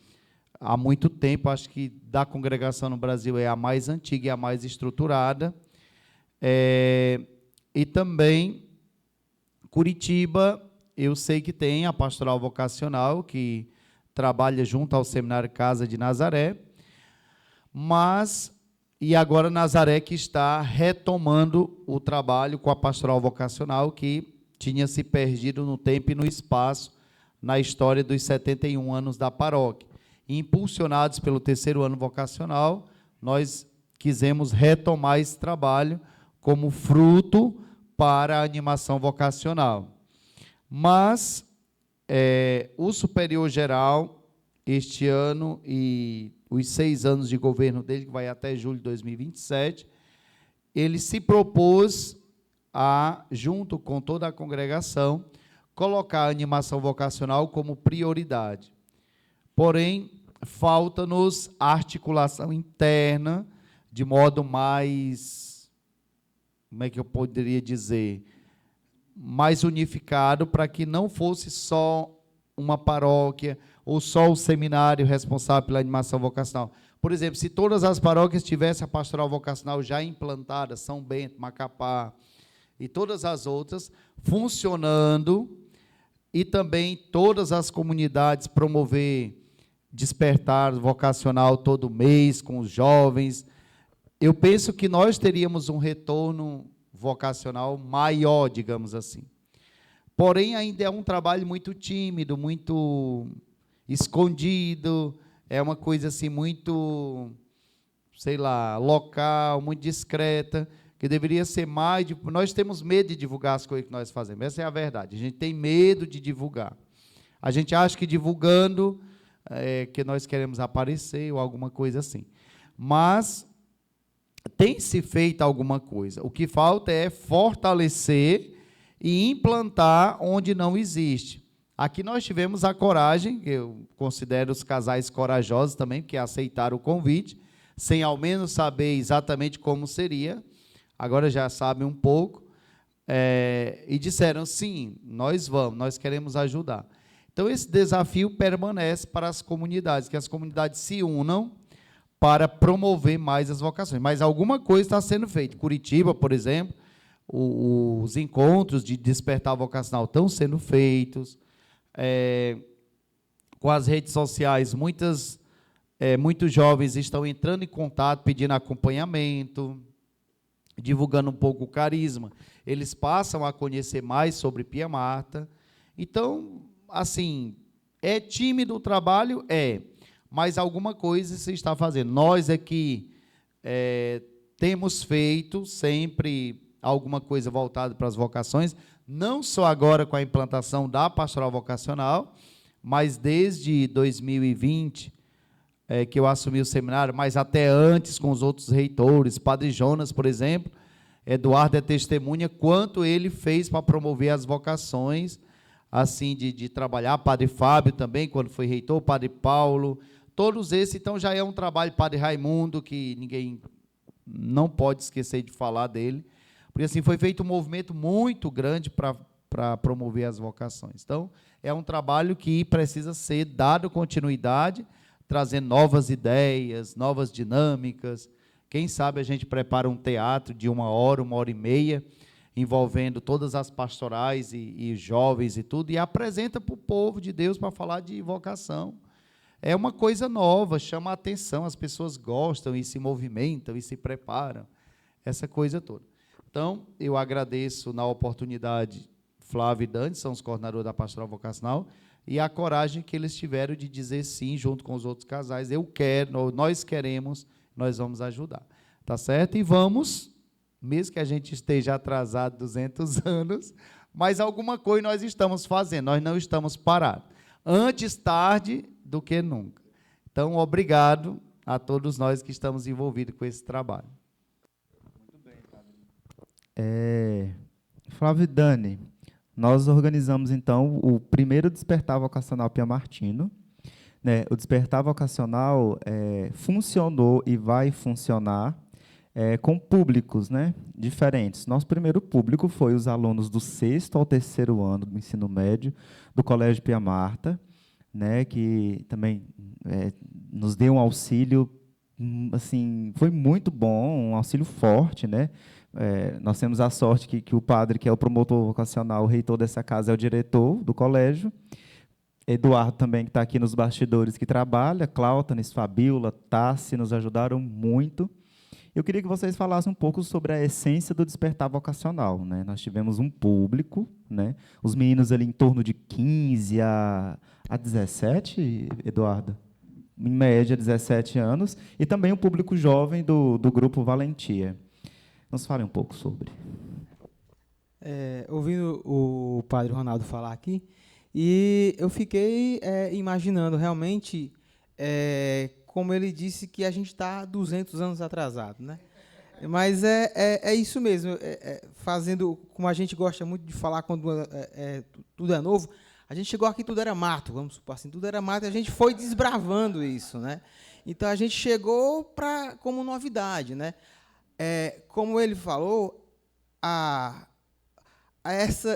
há muito tempo, acho que da congregação no Brasil é a mais antiga e a mais estruturada. E também, Curitiba, eu sei que tem a pastoral vocacional, que trabalha junto ao Seminário Casa de Nazaré, e agora Nazaré que está retomando o trabalho com a pastoral vocacional, que tinha se perdido no tempo e no espaço, na história dos 71 anos da paróquia. Impulsionados pelo terceiro ano vocacional, nós quisemos retomar esse trabalho como fruto para a animação vocacional. Mas o superior geral, este ano, e os 6 anos de governo dele, que vai até julho de 2027, ele se propôs a, junto com toda a congregação, colocar a animação vocacional como prioridade. Porém, falta-nos articulação interna, de modo mais, como é que eu poderia dizer, mais unificado, para que não fosse só uma paróquia ou só o seminário responsável pela animação vocacional. Por exemplo, se todas as paróquias tivessem a pastoral vocacional já implantada, São Bento, Macapá e todas as outras, funcionando, e também todas as comunidades promover despertar vocacional todo mês com os jovens, eu penso que nós teríamos um retorno vocacional maior, digamos assim. Porém, ainda é um trabalho muito tímido, muito escondido, é uma coisa assim muito, sei lá, local, muito discreta, que deveria ser mais... Nós temos medo de divulgar as coisas que nós fazemos, essa é a verdade, a gente tem medo de divulgar. A gente acha que divulgando, que nós queremos aparecer ou alguma coisa assim. Mas tem-se feito alguma coisa. O que falta é fortalecer e implantar onde não existe. Aqui nós tivemos a coragem, que eu considero os casais corajosos também, que aceitaram o convite, sem ao menos saber exatamente como seria, agora já sabem um pouco, e disseram, sim, nós vamos, nós queremos ajudar. Então, esse desafio permanece para as comunidades, que as comunidades se unam para promover mais as vocações. Mas alguma coisa está sendo feita. Curitiba, por exemplo, os encontros de despertar vocacional estão sendo feitos. Com as redes sociais, muitos jovens estão entrando em contato, pedindo acompanhamento, divulgando um pouco o carisma. Eles passam a conhecer mais sobre Pia Marta. Então, assim, é tímido o trabalho? Mas alguma coisa se está fazendo. Nós aqui temos feito sempre alguma coisa voltada para as vocações, não só agora com a implantação da pastoral vocacional, mas desde 2020, que eu assumi o seminário, mas até antes com os outros reitores, Padre Jonas, por exemplo, Eduardo é testemunha, quanto ele fez para promover as vocações, assim, de trabalhar, Padre Fábio também, quando foi reitor, Padre Paulo, todos esses, então já é um trabalho, Padre Raimundo, que ninguém não pode esquecer de falar dele, porque assim foi feito um movimento muito grande para promover as vocações. Então, é um trabalho que precisa ser dado continuidade, trazendo novas ideias, novas dinâmicas. Quem sabe a gente prepara um teatro de 1 hora e meia, envolvendo todas as pastorais e jovens e tudo, e apresenta para o povo de Deus para falar de vocação. É uma coisa nova, chama a atenção, as pessoas gostam e se movimentam e se preparam, essa coisa toda. Então, eu agradeço na oportunidade Flávio e Dante, são os coordenadores da pastoral vocacional, e a coragem que eles tiveram de dizer sim, junto com os outros casais, eu quero, nós queremos, nós vamos ajudar. Tá certo? E vamos, mesmo que a gente esteja atrasado 200 anos, mas alguma coisa nós estamos fazendo, nós não estamos parados. Antes tarde do que nunca. Então, obrigado a todos nós que estamos envolvidos com esse trabalho. Flávio e Dani, nós organizamos, então, o primeiro Despertar Vocacional Pia Martino. O Despertar Vocacional funcionou e vai funcionar com públicos diferentes. Nosso primeiro público foi os alunos do 6º ao 3º ano do ensino médio do Colégio Pia Marta, que também nos deu um auxílio, assim, foi muito bom, um auxílio forte, nós temos a sorte que o padre, que é o promotor vocacional, o reitor dessa casa, é o diretor do colégio. Eduardo também, que está aqui nos bastidores, que trabalha, Cláutenes, Fabíola, Tassi, nos ajudaram muito. Eu queria que vocês falassem um pouco sobre a essência do despertar vocacional. Nós tivemos um público, os meninos ali em torno de 15 a 17, Eduardo? Em média, 17 anos, e também um público jovem do grupo Valentia. Nos fale um pouco sobre. Ouvindo o padre Ronaldo falar aqui, e eu fiquei imaginando realmente como ele disse que a gente está 200 anos atrasado, Mas é isso mesmo, fazendo como a gente gosta muito de falar quando tudo é novo. A gente chegou aqui, tudo era mato, vamos supor assim, tudo era mato, e a gente foi desbravando isso, Então a gente chegou como novidade, como ele falou,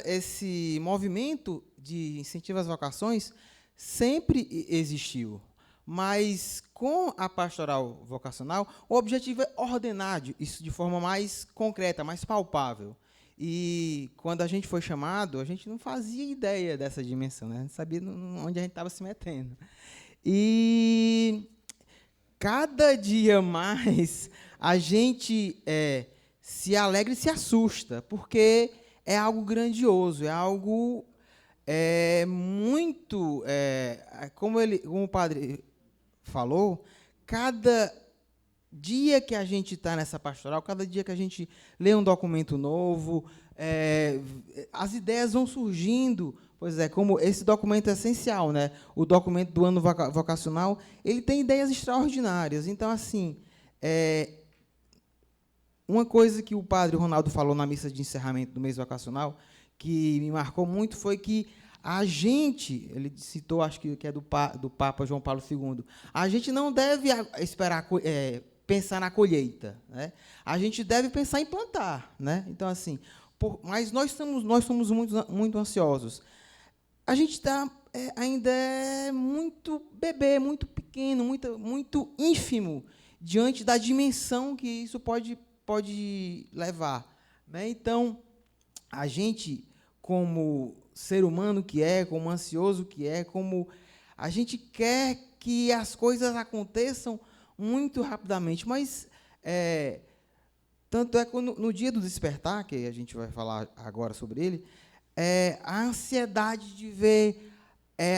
esse movimento de incentivo às vocações sempre existiu, mas com a pastoral vocacional, o objetivo é ordenar isso de forma mais concreta, mais palpável. E quando a gente foi chamado, a gente não fazia ideia dessa dimensão, a gente sabia onde a gente estava se metendo. E cada dia mais a gente se alegra e se assusta, porque é algo grandioso, é algo muito... como o padre falou, cada dia que a gente está nessa pastoral, cada dia que a gente lê um documento novo, as ideias vão surgindo. Pois é, como esse documento é essencial, o documento do ano vocacional, ele tem ideias extraordinárias. Então, assim, uma coisa que o padre Ronaldo falou na missa de encerramento do mês vocacional, que me marcou muito, foi que a gente, ele citou, acho que é do Papa João Paulo II, a gente não deve esperar, pensar na colheita, né? A gente deve pensar em plantar, né? Então, assim, mas nós somos muito ansiosos. A gente ainda é muito bebê, muito pequeno, muito ínfimo diante da dimensão que isso pode levar, né? Então, a gente, como ser humano que é, como ansioso que é, como a gente quer que as coisas aconteçam muito rapidamente, mas tanto é que no dia do despertar, que a gente vai falar agora sobre ele, a ansiedade de ver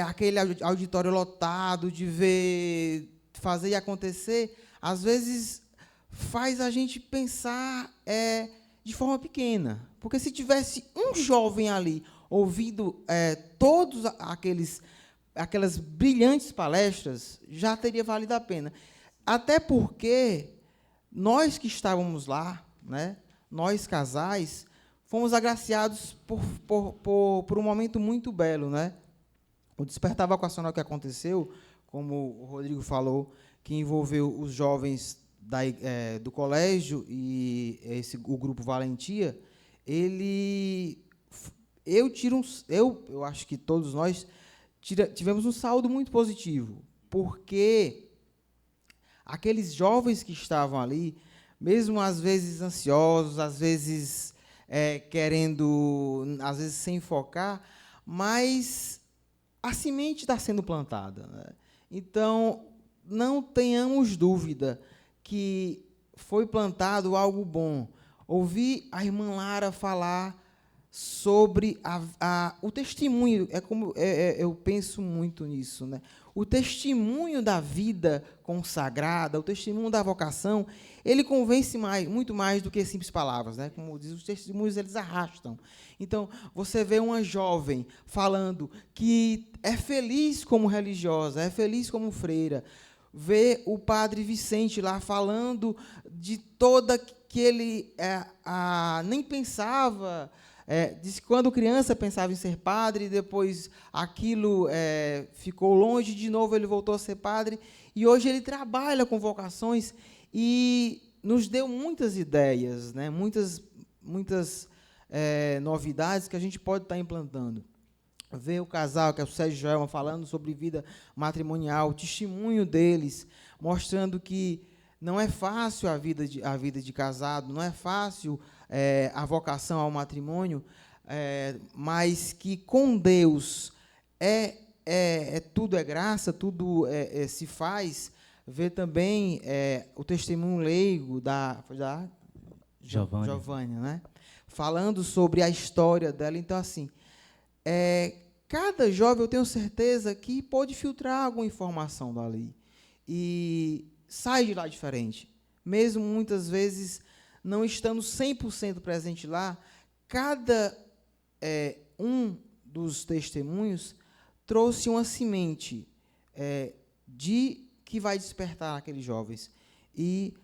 aquele auditório lotado, de ver fazer e acontecer, às vezes faz a gente pensar de forma pequena. Porque se tivesse um jovem ali ouvindo todos aquelas brilhantes palestras, já teria valido a pena. Até porque nós que estávamos lá, né, nós casais, fomos agraciados por um momento muito belo, né? O despertar vocacional que aconteceu, como o Rodrigo falou, que envolveu os jovens do colégio e o grupo Valentia, eu acho que todos nós tivemos um saldo muito positivo, porque aqueles jovens que estavam ali, mesmo às vezes ansiosos, às vezes querendo, às vezes sem focar, mas a semente está sendo plantada, né? Então, não tenhamos dúvida que foi plantado algo bom. Ouvi a irmã Lara falar sobre o testemunho, eu penso muito nisso, né? O testemunho da vida consagrada, o testemunho da vocação, ele convence muito mais do que simples palavras, né? Como diz, os testemunhos, eles arrastam. Então, você vê uma jovem falando que é feliz como religiosa, é feliz como freira, vê o padre Vicente lá falando de toda que ele nem pensava. Diz que quando criança pensava em ser padre, depois aquilo ficou longe, de novo ele voltou a ser padre, e hoje ele trabalha com vocações e nos deu muitas ideias, né? muitas novidades que a gente pode estar implantando. Ver o casal, que é o Sérgio e Joelma, falando sobre vida matrimonial, o testemunho deles, mostrando que não é fácil a vida de casado, não é fácil a vocação ao matrimônio, mas que com Deus tudo é graça, tudo se faz. Ver também o testemunho leigo da Giovânia, né? Falando sobre a história dela. Então, assim, cada jovem, eu tenho certeza que pode filtrar alguma informação dali e sai de lá diferente. Mesmo, muitas vezes, não estando 100% presente lá, cada um dos testemunhos trouxe uma semente que vai despertar aqueles jovens. E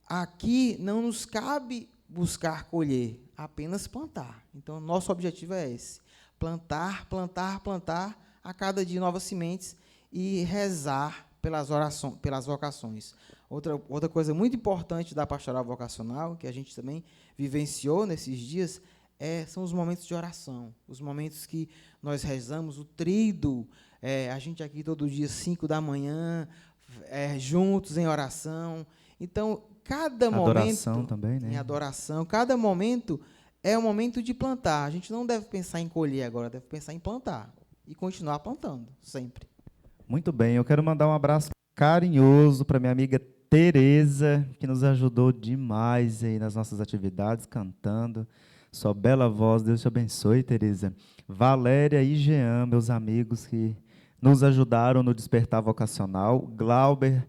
aqui não nos cabe buscar colher, apenas plantar. Então, nosso objetivo é esse: plantar, plantar, plantar, a cada dia novas sementes e rezar pelas vocações. Outra coisa muito importante da pastoral vocacional, que a gente também vivenciou nesses dias, são os momentos de oração, os momentos que nós rezamos, o tríduo, a gente aqui todo dia, 5 da manhã, juntos em oração. Então, cada adoração momento... também, né? Em adoração, cada momento é um momento de plantar. A gente não deve pensar em colher agora, deve pensar em plantar e continuar plantando, sempre. Muito bem, eu quero mandar um abraço carinhoso para minha amiga Tereza, que nos ajudou demais aí nas nossas atividades, cantando. Sua bela voz, Deus te abençoe, Tereza. Valéria e Jean, meus amigos que nos ajudaram no Despertar Vocacional. Glauber,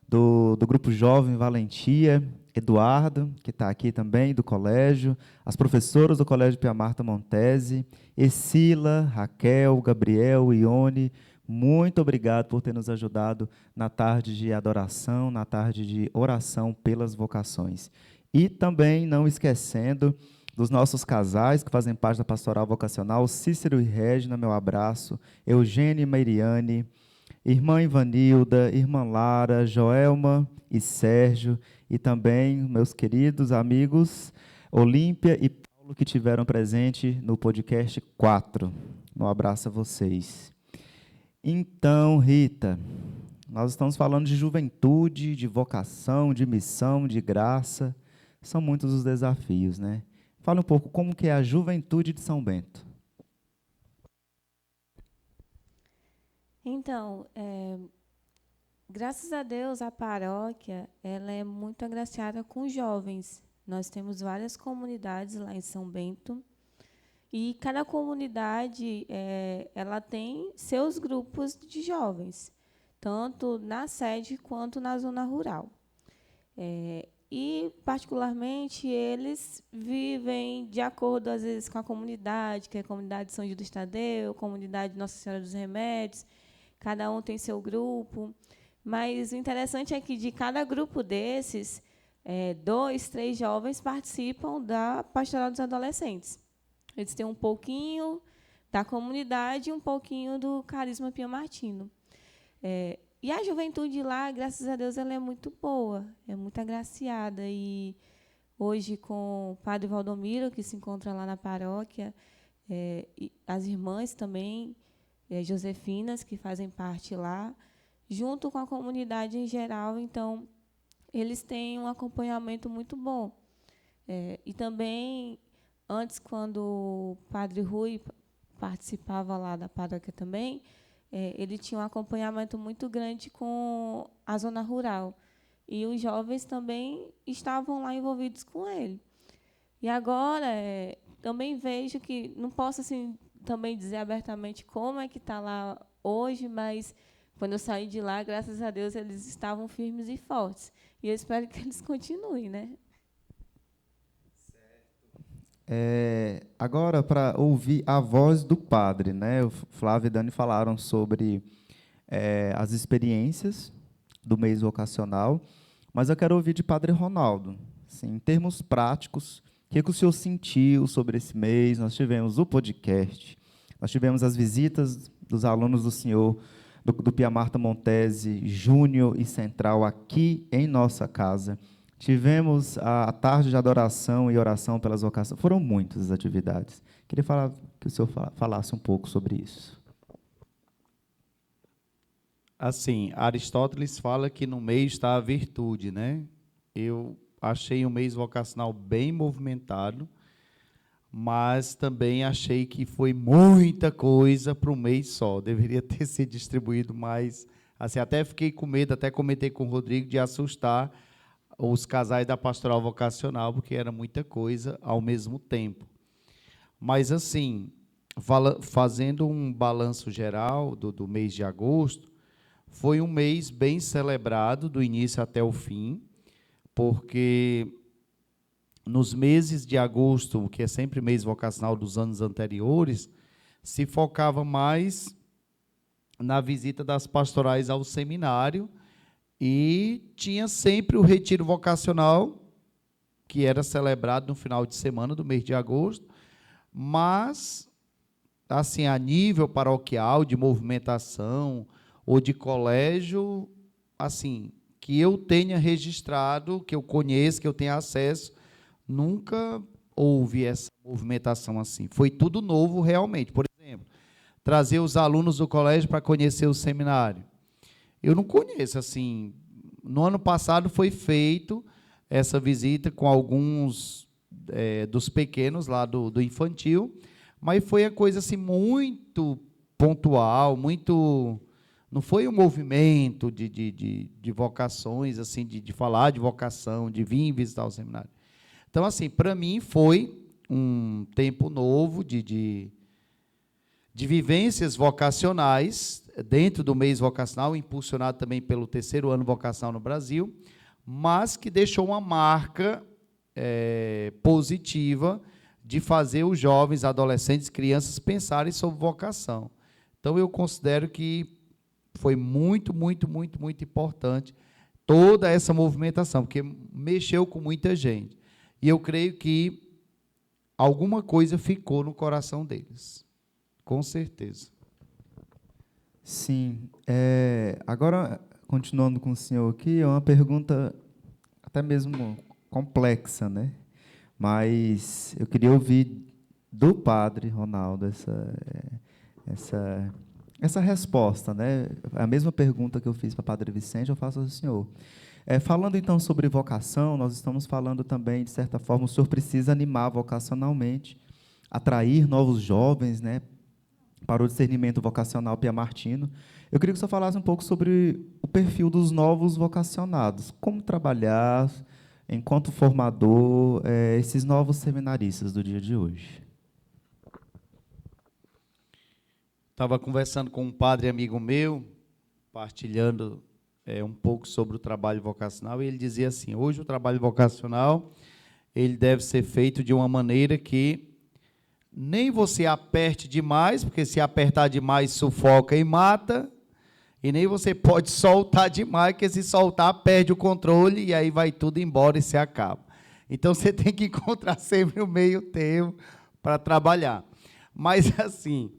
do Grupo Jovem Valentia. Eduardo, que está aqui também, do colégio. As professoras do Colégio Pia Marta Montese. Escila, Raquel, Gabriel, Ione. Muito obrigado por ter nos ajudado na tarde de adoração, na tarde de oração pelas vocações. E também, não esquecendo, dos nossos casais que fazem parte da Pastoral Vocacional, Cícero e Régina, meu abraço, Eugênia e Mariane, irmã Ivanilda, irmã Lara, Joelma e Sérgio, e também meus queridos amigos Olímpia e Paulo, que tiveram presente no podcast 4. Um abraço a vocês. Então, Rita, nós estamos falando de juventude, de vocação, de missão, de graça. São muitos os desafios, né? Fala um pouco como que é a juventude de São Bento. Então, graças a Deus, a paróquia ela é muito agraciada com jovens. Nós temos várias comunidades lá em São Bento, e cada comunidade ela tem seus grupos de jovens, tanto na sede quanto na zona rural. E, particularmente, eles vivem de acordo, às vezes, com a comunidade, que é a comunidade São Judas Tadeu, comunidade Nossa Senhora dos Remédios, cada um tem seu grupo. Mas o interessante é que, de cada grupo desses, 2, 3 jovens participam da Pastoral dos Adolescentes. Eles têm um pouquinho da comunidade e um pouquinho do Carisma Pia Martino. E a juventude lá, graças a Deus, ela é muito boa, é muito agraciada. E hoje, com o padre Valdomiro, que se encontra lá na paróquia, e as irmãs também, Josefinas, que fazem parte lá, junto com a comunidade em geral, então, eles têm um acompanhamento muito bom. E também, antes, quando o padre Rui participava lá da paróquia também, ele tinha um acompanhamento muito grande com a zona rural. E os jovens também estavam lá envolvidos com ele. E agora, também vejo que, não posso assim, também dizer abertamente como é que está lá hoje, mas, quando eu saí de lá, graças a Deus, eles estavam firmes e fortes. E eu espero que eles continuem, né? Agora, para ouvir a voz do padre, né? O Flávio e Dani falaram sobre as experiências do mês vocacional, mas eu quero ouvir de Padre Ronaldo, assim, em termos práticos, o que o senhor sentiu sobre esse mês? Nós tivemos o podcast, nós tivemos as visitas dos alunos do senhor, do Pia Marta Montese, Júnior e Central, aqui em nossa casa. Tivemos a tarde de adoração e oração pelas vocações. Foram muitas as atividades. Queria que o senhor falasse um pouco sobre isso. Assim, Aristóteles fala que no meio está a virtude, né? Eu achei um mês vocacional bem movimentado, mas também achei que foi muita coisa para um mês só. Deveria ter sido distribuído mais. Assim, até fiquei com medo, até comentei com o Rodrigo, de assustar os casais da pastoral vocacional, porque era muita coisa ao mesmo tempo. Mas, assim, fazendo um balanço geral do mês de agosto, foi um mês bem celebrado, do início até o fim, porque nos meses de agosto, que é sempre mês vocacional dos anos anteriores, se focava mais na visita das pastorais ao seminário, e tinha sempre o retiro vocacional, que era celebrado no final de semana do mês de agosto, mas, assim, a nível paroquial, de movimentação ou de colégio, assim, que eu tenha registrado, que eu conheço, que eu tenha acesso, nunca houve essa movimentação assim. Foi tudo novo realmente. Por exemplo, trazer os alunos do colégio para conhecer o seminário. Eu não conheço, assim, no ano passado foi feito essa visita com alguns dos pequenos lá do infantil, mas foi a coisa assim muito pontual, muito, não foi um movimento de vocações, assim, de falar de vocação, de vir visitar o seminário. Então, assim, para mim foi um tempo novo de vivências vocacionais, dentro do mês vocacional, impulsionado também pelo 3º ano vocacional no Brasil, mas que deixou uma marca positiva de fazer os jovens, adolescentes, crianças pensarem sobre vocação. Então, eu considero que foi muito, muito, muito, muito importante toda essa movimentação, porque mexeu com muita gente. E eu creio que alguma coisa ficou no coração deles. Com certeza. Sim. Agora, continuando com o senhor aqui, é uma pergunta até mesmo complexa, né? Mas eu queria ouvir do padre Ronaldo essa resposta, né? A mesma pergunta que eu fiz para o padre Vicente, eu faço ao senhor. Falando, então, sobre vocação, nós estamos falando também, de certa forma, o senhor precisa animar vocacionalmente, atrair novos jovens, né, para o discernimento vocacional piamartino. Eu queria que o senhor falasse um pouco sobre o perfil dos novos vocacionados, como trabalhar, enquanto formador, esses novos seminaristas do dia de hoje. Estava conversando com um padre amigo meu, partilhando um pouco sobre o trabalho vocacional, e ele dizia assim: hoje o trabalho vocacional ele deve ser feito de uma maneira que nem você aperte demais, porque se apertar demais sufoca e mata, e nem você pode soltar demais, porque se soltar perde o controle e aí vai tudo embora e se acaba. Então você tem que encontrar sempre o meio termo para trabalhar. Mas assim,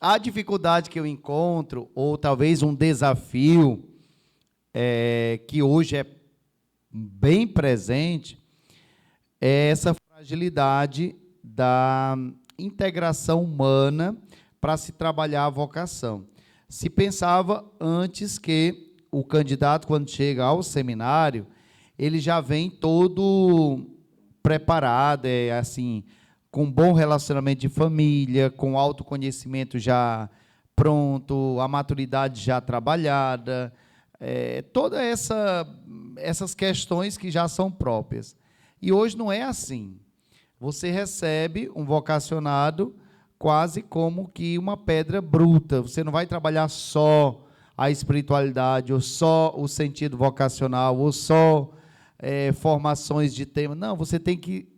a dificuldade que eu encontro, ou talvez um desafio que hoje é bem presente, é essa fragilidade da integração humana para se trabalhar a vocação. Se pensava antes que o candidato, quando chega ao seminário, ele já vem todo preparado, assim, com bom relacionamento de família, com autoconhecimento já pronto, a maturidade já trabalhada, todas essas questões que já são próprias. E hoje não é assim. Você recebe um vocacionado quase como que uma pedra bruta. Você não vai trabalhar só a espiritualidade, ou só o sentido vocacional, ou só formações de tema. Não, você tem que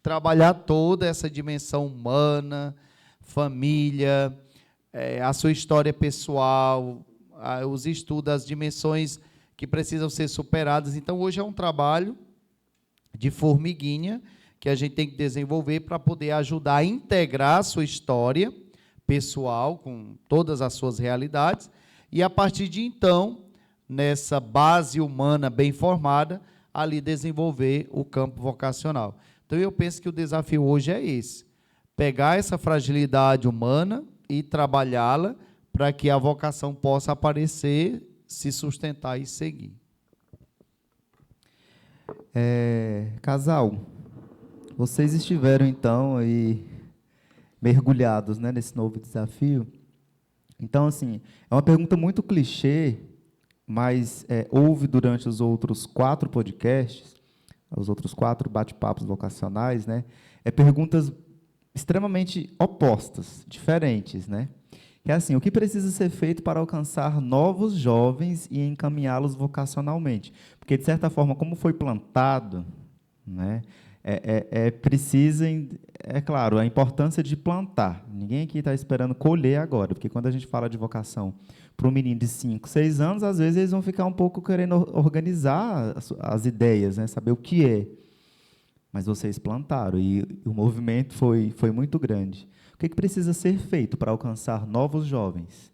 trabalhar toda essa dimensão humana, família, a sua história pessoal, os estudos, as dimensões que precisam ser superadas. Então, hoje é um trabalho de formiguinha que a gente tem que desenvolver para poder ajudar a integrar a sua história pessoal com todas as suas realidades e, a partir de então, nessa base humana bem formada, ali desenvolver o campo vocacional. Então, eu penso que o desafio hoje é esse: pegar essa fragilidade humana e trabalhá-la para que a vocação possa aparecer, se sustentar e seguir. Casal, vocês estiveram, então, aí mergulhados, né, nesse novo desafio. Então, assim, é uma pergunta muito clichê, mas houve durante os outros 4 podcasts, os outros 4 bate-papos vocacionais, né, perguntas extremamente opostas, diferentes, né? Que é assim: o que precisa ser feito para alcançar novos jovens e encaminhá-los vocacionalmente? Porque, de certa forma, como foi plantado, né, claro, a importância de plantar. Ninguém aqui está esperando colher agora, porque quando a gente fala de vocação para um menino de 5, 6 anos, às vezes eles vão ficar um pouco querendo organizar as ideias, né, saber o que é. Mas vocês plantaram, e o movimento foi muito grande. O que precisa ser feito para alcançar novos jovens?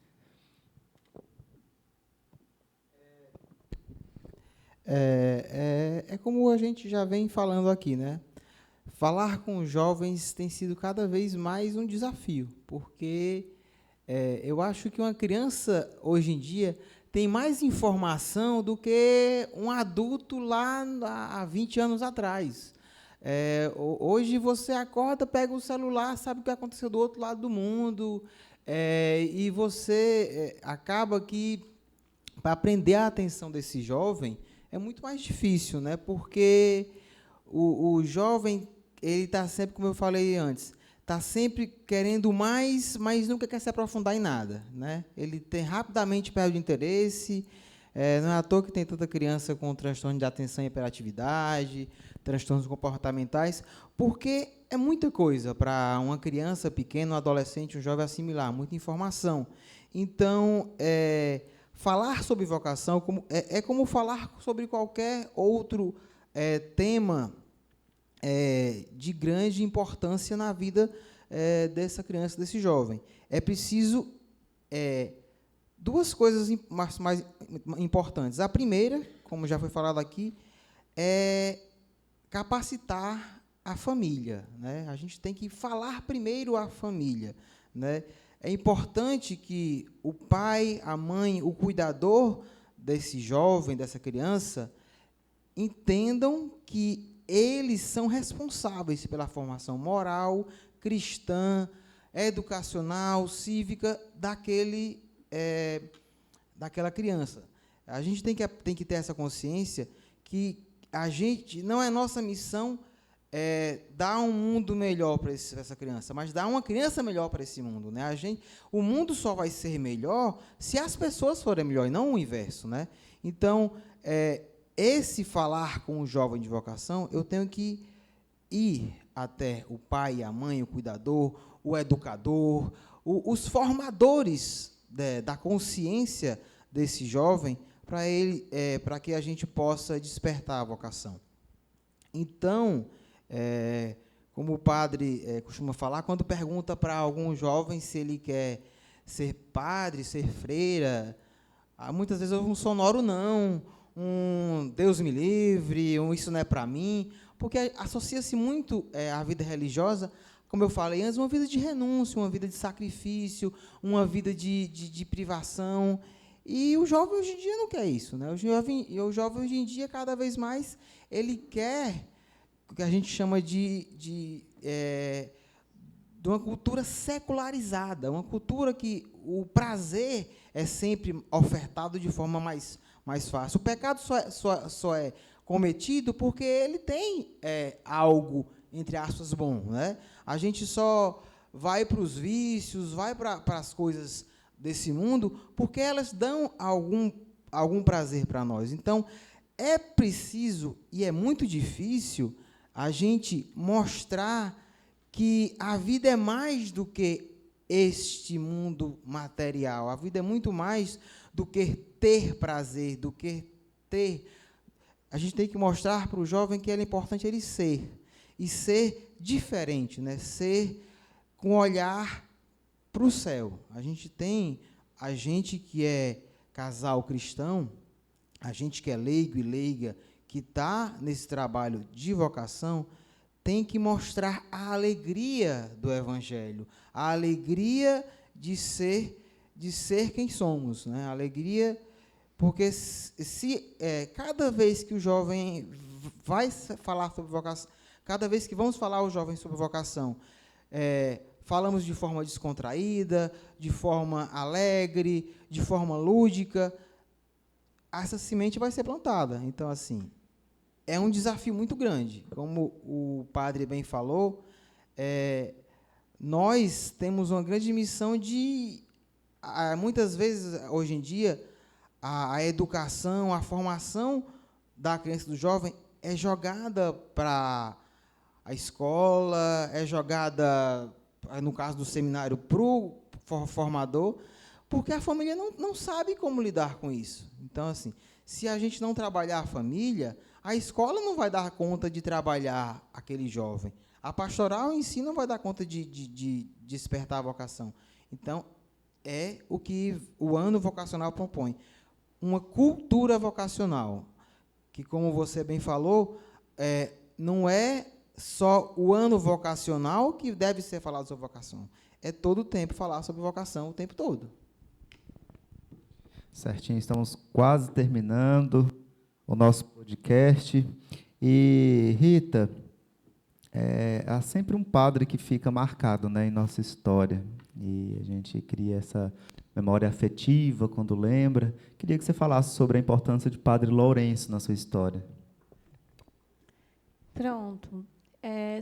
É como a gente já vem falando aqui, né? Falar com os jovens tem sido cada vez mais um desafio, porque eu acho que uma criança, hoje em dia, tem mais informação do que um adulto lá há 20 anos atrás. Hoje você acorda, pega o celular, sabe o que aconteceu do outro lado do mundo, e você acaba que, para prender a atenção desse jovem, é muito mais difícil, né? Porque o jovem, ele está sempre, como eu falei antes, está sempre querendo mais, mas nunca quer se aprofundar em nada, né? Ele rapidamente perde o interesse. Não é à toa que tem tanta criança com transtorno de atenção e hiperatividade, transtornos comportamentais, porque é muita coisa para uma criança pequena, um adolescente, um jovem assimilar, muita informação. Então, falar sobre vocação é como falar sobre qualquer outro tema de grande importância na vida dessa criança, desse jovem. É preciso duas coisas mais importantes. A primeira, como já foi falado aqui, é capacitar a família, né? A gente tem que falar primeiro à família, né? É importante que o pai, a mãe, o cuidador desse jovem, dessa criança, entendam que eles são responsáveis pela formação moral, cristã, educacional, cívica daquela criança. A gente tem que ter essa consciência que a gente, não é nossa missão dar um mundo melhor para essa criança, mas dar uma criança melhor para esse mundo, né? O mundo só vai ser melhor se as pessoas forem melhor, e não o inverso, né? Então, esse falar com o jovem de vocação, eu tenho que ir até o pai, a mãe, o cuidador, o educador, os formadores da consciência desse jovem, para que a gente possa despertar a vocação. Então, como o padre costuma falar, quando pergunta para algum jovem se ele quer ser padre, ser freira, muitas vezes um sonoro não, um Deus me livre, um isso não é para mim, porque associa-se muito à vida religiosa, como eu falei antes, uma vida de renúncia, uma vida de sacrifício, uma vida de privação. E o jovem hoje em dia não quer isso, né? O jovem hoje em dia, cada vez mais, ele quer o que a gente chama de uma cultura secularizada, uma cultura que o prazer é sempre ofertado de forma mais fácil. O pecado só é cometido porque ele tem algo, entre aspas, bom, né? A gente só vai para os vícios, vai para as coisas desse mundo porque elas dão algum prazer para nós. Então, é preciso, e é muito difícil, a gente mostrar que a vida é mais do que este mundo material. A vida é muito mais do que ter prazer, do que ter. A gente tem que mostrar para o jovem que é importante ele ser, e ser diferente, né? Ser com olhar para o céu. A gente que é casal cristão, a gente que é leigo e leiga, que está nesse trabalho de vocação, tem que mostrar a alegria do Evangelho, a alegria de ser quem somos, né? A alegria, porque cada vez que o jovem vai falar sobre vocação, cada vez que vamos falar ao jovem sobre vocação, falamos de forma descontraída, de forma alegre, de forma lúdica, essa semente vai ser plantada. Então, assim, é um desafio muito grande. Como o padre bem falou, nós temos uma grande missão muitas vezes, hoje em dia, a educação, a formação da criança e do jovem é jogada para a escola, é jogada, no caso do seminário, para o formador, porque a família não sabe como lidar com isso. Então, assim, se a gente não trabalhar a família, a escola não vai dar conta de trabalhar aquele jovem. A pastoral em si não vai dar conta de despertar a vocação. Então, é o que o ano vocacional propõe. Uma cultura vocacional, que, como você bem falou, não é só o ano vocacional que deve ser falado sobre vocação. É todo o tempo falar sobre vocação, o tempo todo. Certinho, estamos quase terminando o nosso podcast. E, Rita, há sempre um padre que fica marcado, né, em nossa história. E a gente cria essa memória afetiva quando lembra. Queria que você falasse sobre a importância de Padre Lourenço na sua história. Pronto.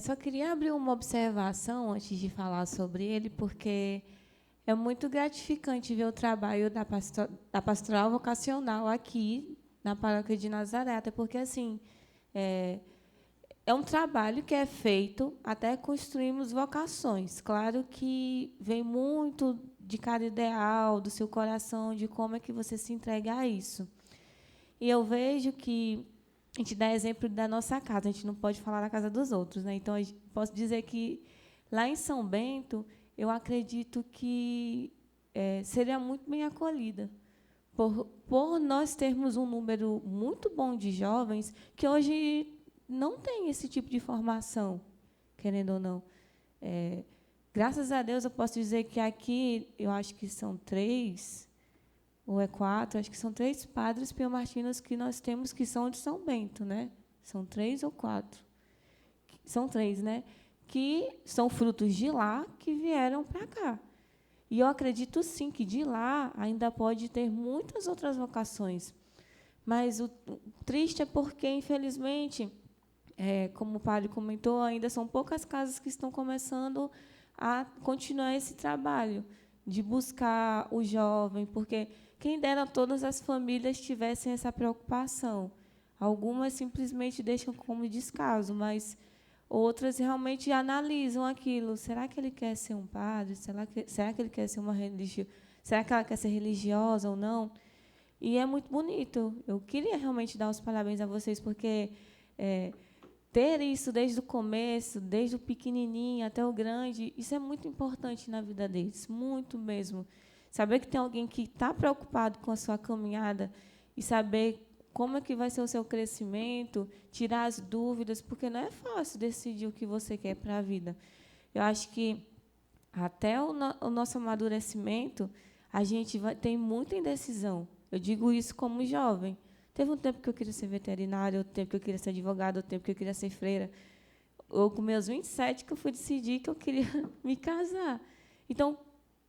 Só queria abrir uma observação antes de falar sobre ele, porque é muito gratificante ver o trabalho da pastoral vocacional aqui na Paróquia de Nazaré, até porque, assim, é um trabalho que é feito até construirmos vocações. Claro que vem muito de cada ideal, do seu coração, de como é que você se entrega a isso. E eu vejo que a gente dá exemplo da nossa casa, a gente não pode falar da casa dos outros, né? Então, posso dizer que lá em São Bento, eu acredito que seria muito bem acolhida, por nós termos um número muito bom de jovens que hoje não tem esse tipo de formação, querendo ou não. Graças a Deus, eu posso dizer que aqui, eu acho que são 3, ou 4, acho que são 3 padres piemartinos que nós temos que são de São Bento, né? São 3 ou 4. São 3, né? Que são frutos de lá que vieram para cá. E eu acredito, sim, que de lá ainda pode ter muitas outras vocações. Mas o triste é porque, infelizmente, como o padre comentou, ainda são poucas casas que estão começando a continuar esse trabalho de buscar o jovem, porque quem dera todas as famílias tivessem essa preocupação. Algumas simplesmente deixam como descaso, mas outras realmente analisam aquilo. Será que ele quer ser um padre? Será que ele quer ser uma religiosa? Será que ela quer ser religiosa ou não? E é muito bonito. Eu queria realmente dar os parabéns a vocês, porque ter isso desde o começo, desde o pequenininho até o grande, isso é muito importante na vida deles, muito mesmo. Saber que tem alguém que está preocupado com a sua caminhada e saber como é que vai ser o seu crescimento, tirar as dúvidas, porque não é fácil decidir o que você quer para a vida. Eu acho que até o nosso amadurecimento, a gente tem muita indecisão. Eu digo isso como jovem. Teve um tempo que eu queria ser veterinária, outro tempo que eu queria ser advogada, outro tempo que eu queria ser freira. Ou com meus 27 que eu fui decidir que eu queria me casar. Então,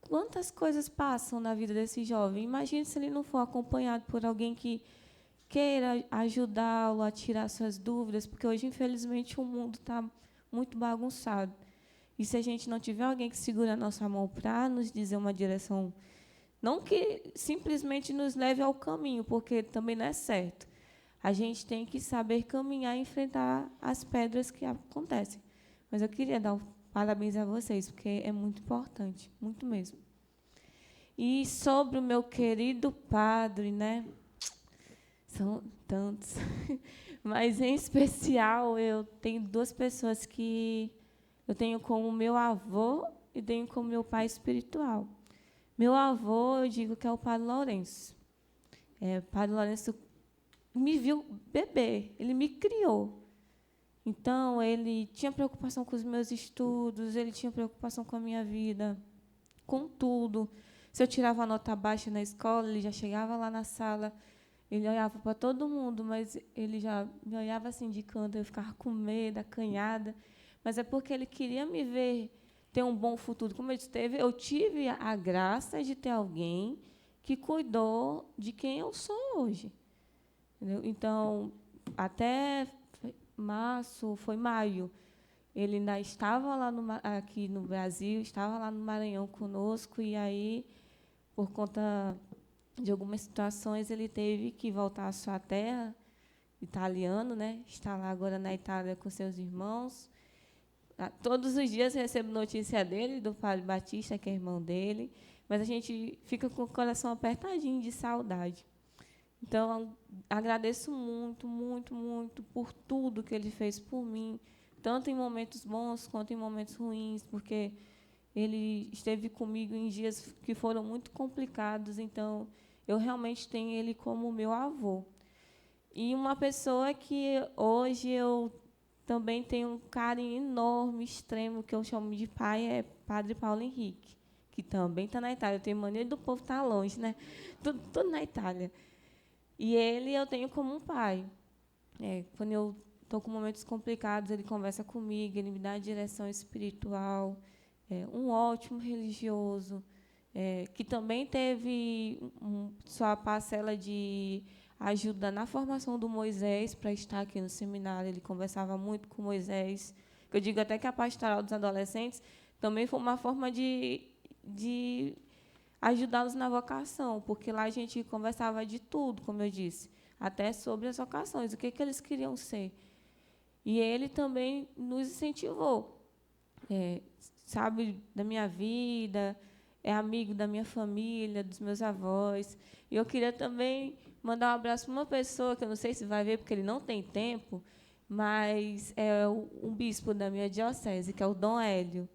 quantas coisas passam na vida desse jovem? Imagine se ele não for acompanhado por alguém que queira ajudá-lo a tirar suas dúvidas, porque hoje, infelizmente, o mundo está muito bagunçado. E se a gente não tiver alguém que segura a nossa mão para nos dizer uma direção, não que simplesmente nos leve ao caminho, porque também não é certo. A gente tem que saber caminhar e enfrentar as pedras que acontecem. Mas eu queria dar parabéns a vocês, porque é muito importante, muito mesmo. E sobre o meu querido padre, né? São tantos. Mas, em especial, eu tenho 2 pessoas que eu tenho como meu avô e tenho como meu pai espiritual. Meu avô, eu digo que é o Padre Lourenço. O Padre Lourenço me viu bebê, ele me criou. Então, ele tinha preocupação com os meus estudos, ele tinha preocupação com a minha vida, com tudo. Se eu tirava nota baixa na escola, ele já chegava lá na sala. Ele olhava para todo mundo, mas ele já me olhava assim de canto, eu ficava com medo, acanhada. Mas é porque ele queria me ver ter um bom futuro. Como eu tive a graça de ter alguém que cuidou de quem eu sou hoje. Entendeu? Então, até maio, ele ainda estava lá aqui no Brasil, estava lá no Maranhão conosco, e aí, por conta de algumas situações, ele teve que voltar à sua terra, italiano, né? Está lá agora na Itália com seus irmãos. Todos os dias eu recebo notícia dele, do Padre Batista, que é irmão dele, mas a gente fica com o coração apertadinho de saudade. Então, agradeço muito, muito, muito por tudo que ele fez por mim, tanto em momentos bons quanto em momentos ruins, porque ele esteve comigo em dias que foram muito complicados, então eu realmente tenho ele como meu avô. E uma pessoa que hoje eu também tenho um carinho enorme, extremo, que eu chamo de pai, é Padre Paulo Henrique, que também está na Itália. Eu tenho mania do povo estar longe, né? Tudo na Itália. E ele eu tenho como um pai. Quando eu estou com momentos complicados, ele conversa comigo, ele me dá a direção espiritual. Um ótimo religioso, que também teve sua parcela de ajuda na formação do Moisés para estar aqui no seminário. Ele conversava muito com Moisés. Eu digo até que a pastoral dos adolescentes também foi uma forma de ajudá-los na vocação, porque lá a gente conversava de tudo, como eu disse, até sobre as vocações, o que eles queriam ser. E ele também nos incentivou, sabe, da minha vida, é amigo da minha família, dos meus avós. E eu queria também mandar um abraço para uma pessoa que eu não sei se vai ver, porque ele não tem tempo, mas é um bispo da minha diocese, que é o Dom Hélio,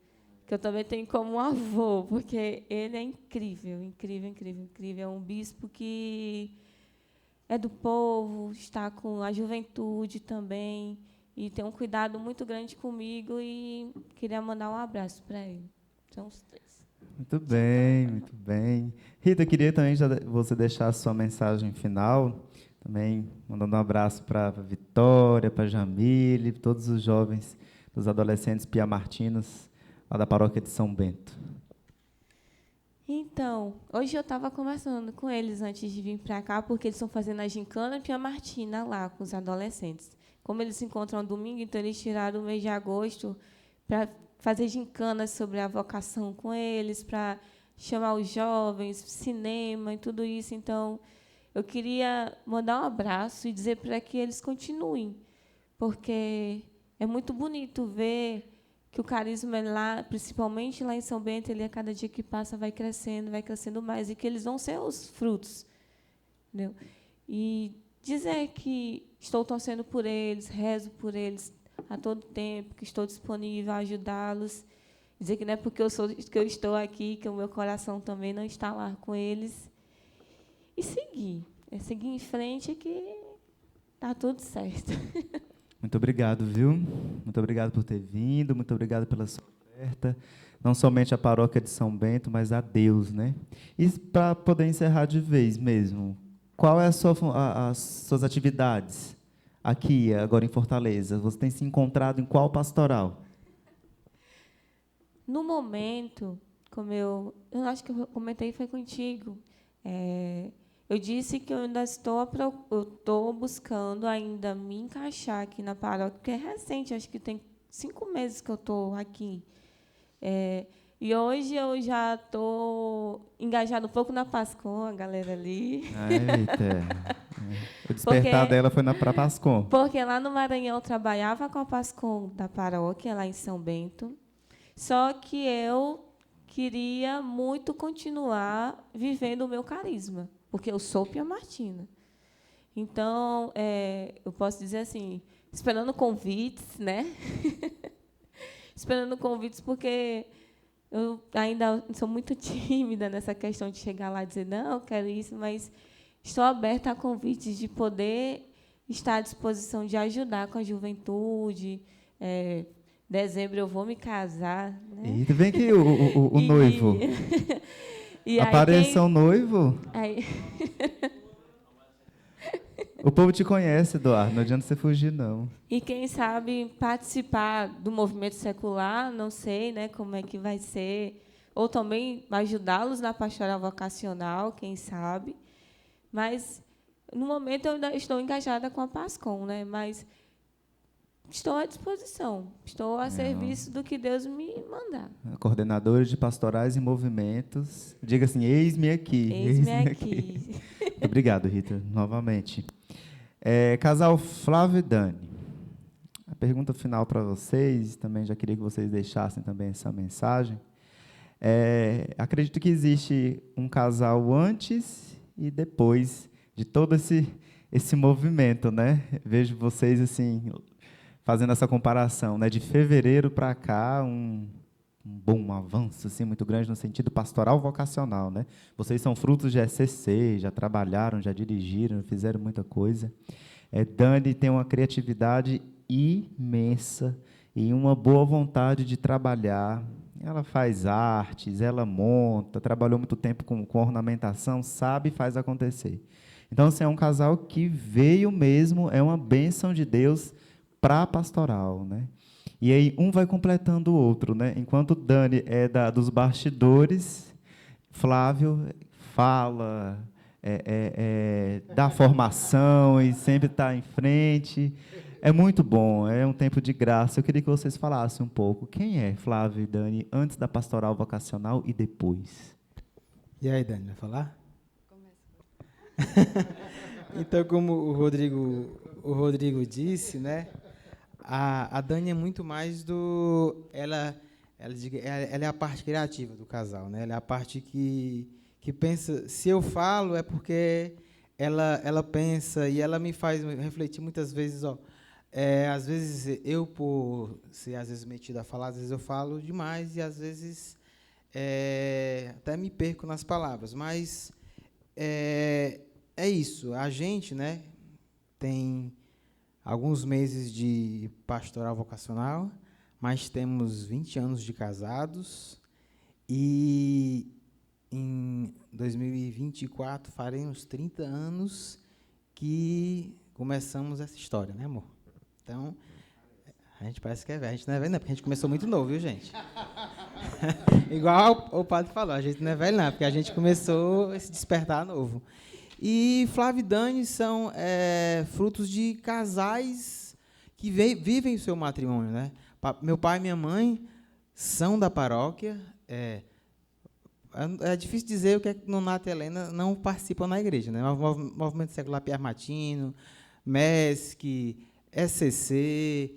que eu também tenho como um avô, porque ele é incrível, incrível, incrível, incrível. É um bispo que é do povo, está com a juventude também, e tem um cuidado muito grande comigo, e queria mandar um abraço para ele. São os 3. Muito bem, muito bem. Rita, eu queria também você deixar a sua mensagem final, também mandando um abraço para a Vitória, para a Jamile, todos os jovens, os adolescentes piamartinos, lá da paróquia de São Bento. Então, hoje eu estava conversando com eles antes de vir para cá, porque eles estão fazendo a gincana piamartina lá com os adolescentes. Como eles se encontram no domingo, então eles tiraram o mês de agosto para fazer gincanas sobre a vocação com eles, para chamar os jovens, cinema e tudo isso. Então, eu queria mandar um abraço e dizer para que eles continuem, porque é muito bonito ver que o carisma lá, principalmente lá em São Bento, ele a cada dia que passa vai crescendo mais, e que eles vão ser os frutos. Entendeu? E dizer que estou torcendo por eles, rezo por eles a todo tempo, que estou disponível a ajudá-los. Dizer que não é porque que eu estou aqui, que o meu coração também não está lá com eles. E seguir. É seguir em frente que está tudo certo. Muito obrigado, viu? Muito obrigado por ter vindo, muito obrigado pela sua oferta, não somente à paróquia de São Bento, mas a Deus, né? E para poder encerrar de vez mesmo, qual é as suas atividades aqui, agora em Fortaleza? Você tem se encontrado em qual pastoral? No momento, como eu acho que eu comentei foi contigo, eu disse que eu ainda estou buscando ainda me encaixar aqui na paróquia, porque é recente, acho que tem 5 meses que eu estou aqui. E hoje eu já estou engajada um pouco na Pascom, a galera ali. Eita. O despertar dela foi para Pascom. Porque lá no Maranhão eu trabalhava com a Pascom da paróquia, lá em São Bento. Só que eu queria muito continuar vivendo o meu carisma, porque eu sou piamartina. Então, eu posso dizer assim, esperando convites, né? Esperando convites, porque eu ainda sou muito tímida nessa questão de chegar lá e dizer, não, eu quero isso, mas estou aberta a convites de poder estar à disposição de ajudar com a juventude. Dezembro eu vou me casar. Né? E vem aqui o noivo. E apareça o noivo. Aí... O povo te conhece, Eduardo, não adianta você fugir, não. E quem sabe participar do movimento secular, não sei, né, como é que vai ser, ou também ajudá-los na pastoral vocacional, quem sabe. Mas, no momento, eu ainda estou engajada com a Pascom, né, mas estou à disposição, estou a serviço do que Deus me mandar. Coordenadora de pastorais e movimentos. Diga assim, eis-me aqui. Eis-me aqui. Muito obrigado, Rita, novamente. Casal Flávio e Dani. A pergunta final para vocês, também já queria que vocês deixassem também essa mensagem. Acredito que existe um casal antes e depois de todo esse movimento, né? Vejo vocês assim fazendo essa comparação, né? De fevereiro para cá, um bom avanço assim, muito grande no sentido pastoral vocacional, né? Vocês são frutos de ECC, já trabalharam, já dirigiram, fizeram muita coisa. Dani tem uma criatividade imensa e uma boa vontade de trabalhar. Ela faz artes, ela monta, trabalhou muito tempo com ornamentação, sabe e faz acontecer. Então, assim, é um casal que veio mesmo, é uma bênção de Deus para a pastoral, né? E aí um vai completando o outro, né? Enquanto Dani é dos bastidores, Flávio fala, dá formação e sempre está em frente. É muito bom, é um tempo de graça. Eu queria que vocês falassem um pouco. Quem é Flávio e Dani antes da pastoral vocacional e depois? E aí, Dani, vai falar? Começa. Então, como o Rodrigo disse, né? A Dani é muito mais ela é a parte criativa do casal, né? Ela é a parte que pensa, se eu falo é porque ela pensa e ela me faz refletir muitas vezes, ó. Às vezes eu, por ser às vezes metido a falar, às vezes eu falo demais e às vezes até me perco nas palavras, mas é isso. A gente, né, tem alguns meses de pastoral vocacional, mas temos 20 anos de casados e em 2024 faremos 30 anos que começamos essa história, né, amor? Então, a gente parece que é velho. A gente não é velho, não, porque a gente começou muito novo, viu, gente? Igual o padre falou, a gente não é velho, não, porque a gente começou a se despertar novo. E Flávio e Dani são frutos de casais que vivem o seu matrimônio, né? Meu pai e minha mãe são da paróquia. É difícil dizer o que é que Nonato e Helena não participam na igreja, né? Movimento Secular Pierre Martino, MESC, SCC,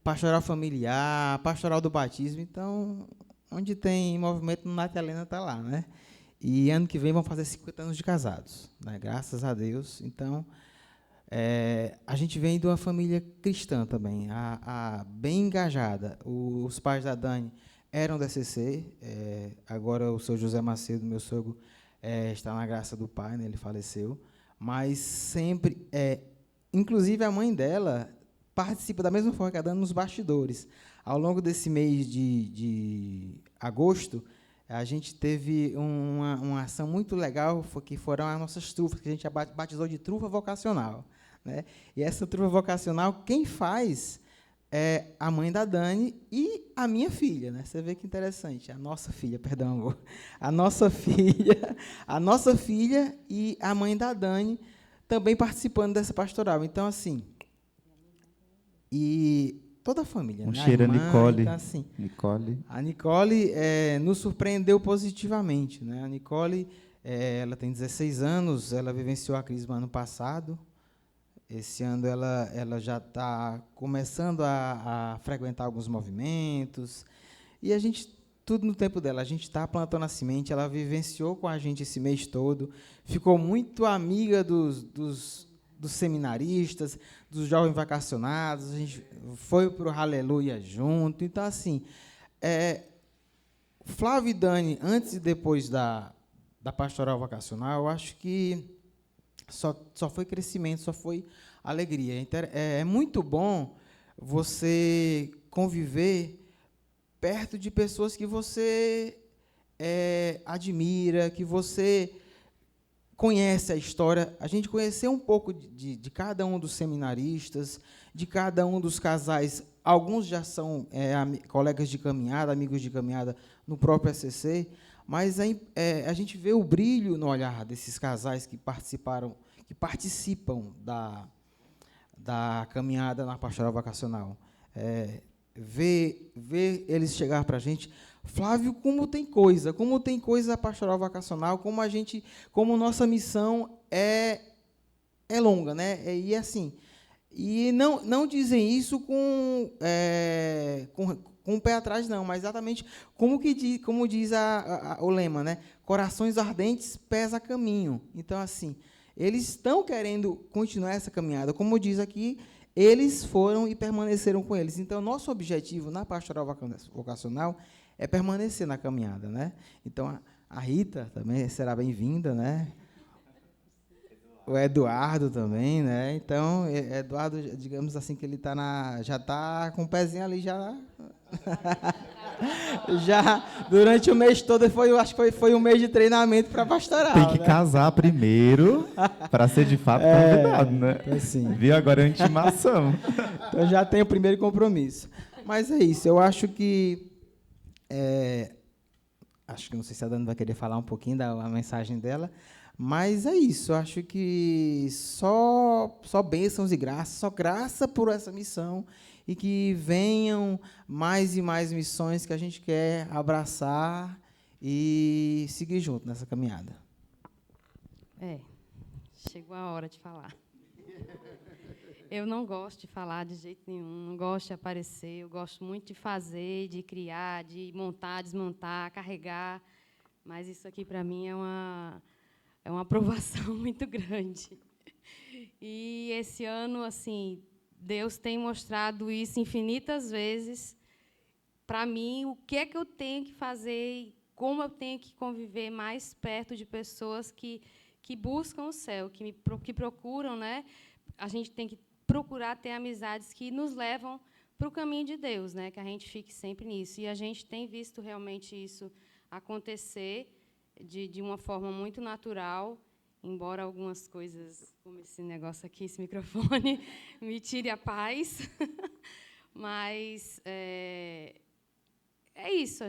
Pastoral Familiar, Pastoral do Batismo. Então, onde tem movimento, Nonato e Helena está lá, né? E ano que vem vão fazer 50 anos de casados, né? Graças a Deus. Então, a gente vem de uma família cristã também, bem engajada. Os pais da Dani eram da SCC, agora o seu José Macedo, meu sogro, está na graça do Pai, né? Ele faleceu, mas sempre, inclusive a mãe dela participa da mesma forma que a Dani nos bastidores. Ao longo desse mês de agosto, a gente teve uma ação muito legal, que foram as nossas trufas, que a gente batizou de trufa vocacional, né? E essa trufa vocacional, quem faz é a mãe da Dani e a minha filha, né? Você vê que interessante. A nossa filha, perdão, amor. A nossa filha e a mãe da Dani também participando dessa pastoral. Então, assim, e toda a família, né? Cheiro a Nicole. Então, assim, Nicole. A Nicole nos surpreendeu positivamente, né? A Nicole, ela tem 16 anos, ela vivenciou a crisma ano passado. Esse ano ela já está começando a frequentar alguns movimentos. E a gente, tudo no tempo dela, a gente está plantando a semente, ela vivenciou com a gente esse mês todo, ficou muito amiga dos seminaristas, dos jovens vacacionados, a gente foi para o Aleluia junto. Então, assim, Flávio e Dani, antes e depois da pastoral vocacional, eu acho que só foi crescimento, só foi alegria. É muito bom você conviver perto de pessoas que você admira, que você conhece a história. A gente conheceu um pouco de cada um dos seminaristas, de cada um dos casais. Alguns já são colegas de caminhada, amigos de caminhada no próprio SCC, mas a gente vê o brilho no olhar desses casais que participam da caminhada na pastoral vocacional. Ver eles chegar para a gente, Flávio, como tem coisa a pastoral vocacional, como nossa missão é longa, né? E assim, e não dizem isso com o pé atrás, não, mas exatamente como diz o lema, né? Corações ardentes, pés a caminho. Então, assim, eles estão querendo continuar essa caminhada. Como diz aqui, eles foram e permaneceram com eles. Então, nosso objetivo na pastoral vocacional é permanecer na caminhada, né? Então, a Rita também será bem-vinda, né? O Eduardo também, né? Então, Eduardo, digamos assim, que ele já está com o pezinho ali, já durante o mês todo, acho que foi um mês de treinamento para pastoral. Tem que né? casar primeiro para ser de fato convidado, né? Então, assim, Viu? Agora é uma intimação. então já tem o primeiro compromisso. Mas é isso, eu acho que não sei se a Dani vai querer falar um pouquinho da mensagem dela, mas é isso, eu acho que só bênçãos e graças, só graça por essa missão, e que venham mais e mais missões que a gente quer abraçar e seguir junto nessa caminhada. Chegou a hora de falar. Eu não gosto de falar de jeito nenhum, não gosto de aparecer, eu gosto muito de fazer, de criar, de montar, desmontar, carregar, mas isso aqui, para mim, é é uma aprovação muito grande. E esse ano, assim, Deus tem mostrado isso infinitas vezes para mim, o que é que eu tenho que fazer, como eu tenho que conviver mais perto de pessoas que buscam o céu, que procuram, né? A gente tem que procurar ter amizades que nos levam para o caminho de Deus, né? Que a gente fique sempre nisso. E a gente tem visto realmente isso acontecer de uma forma muito natural, embora algumas coisas, como esse negócio aqui, esse microfone, me tire a paz. Mas é isso.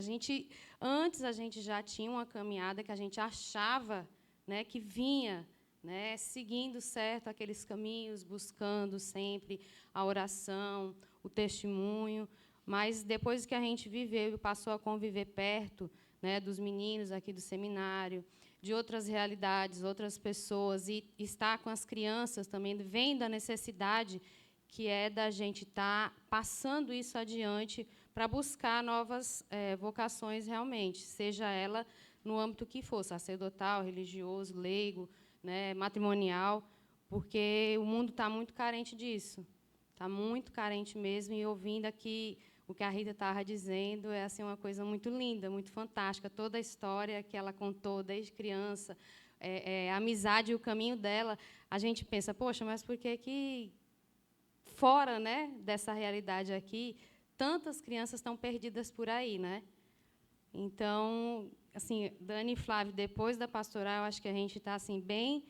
Antes a gente já tinha uma caminhada que a gente achava, né, que vinha, né, seguindo certo aqueles caminhos, buscando sempre a oração, o testemunho. Mas depois que a gente viveu e passou a conviver perto, né, dos meninos aqui do seminário, de outras realidades, outras pessoas, e estar com as crianças também, vem da necessidade que é da gente estar passando isso adiante para buscar novas vocações realmente, seja ela no âmbito que for, sacerdotal, religioso, leigo, né, matrimonial, porque o mundo está muito carente disso, está muito carente mesmo, e ouvindo aqui o que a Rita estava dizendo, é assim, uma coisa muito linda, muito fantástica, toda a história que ela contou desde criança, a amizade e o caminho dela, a gente pensa, poxa, mas por que fora, né, dessa realidade aqui, tantas crianças estão perdidas por aí, né? Então, assim, Dani e Flávio, depois da pastoral, eu acho que a gente está assim bem.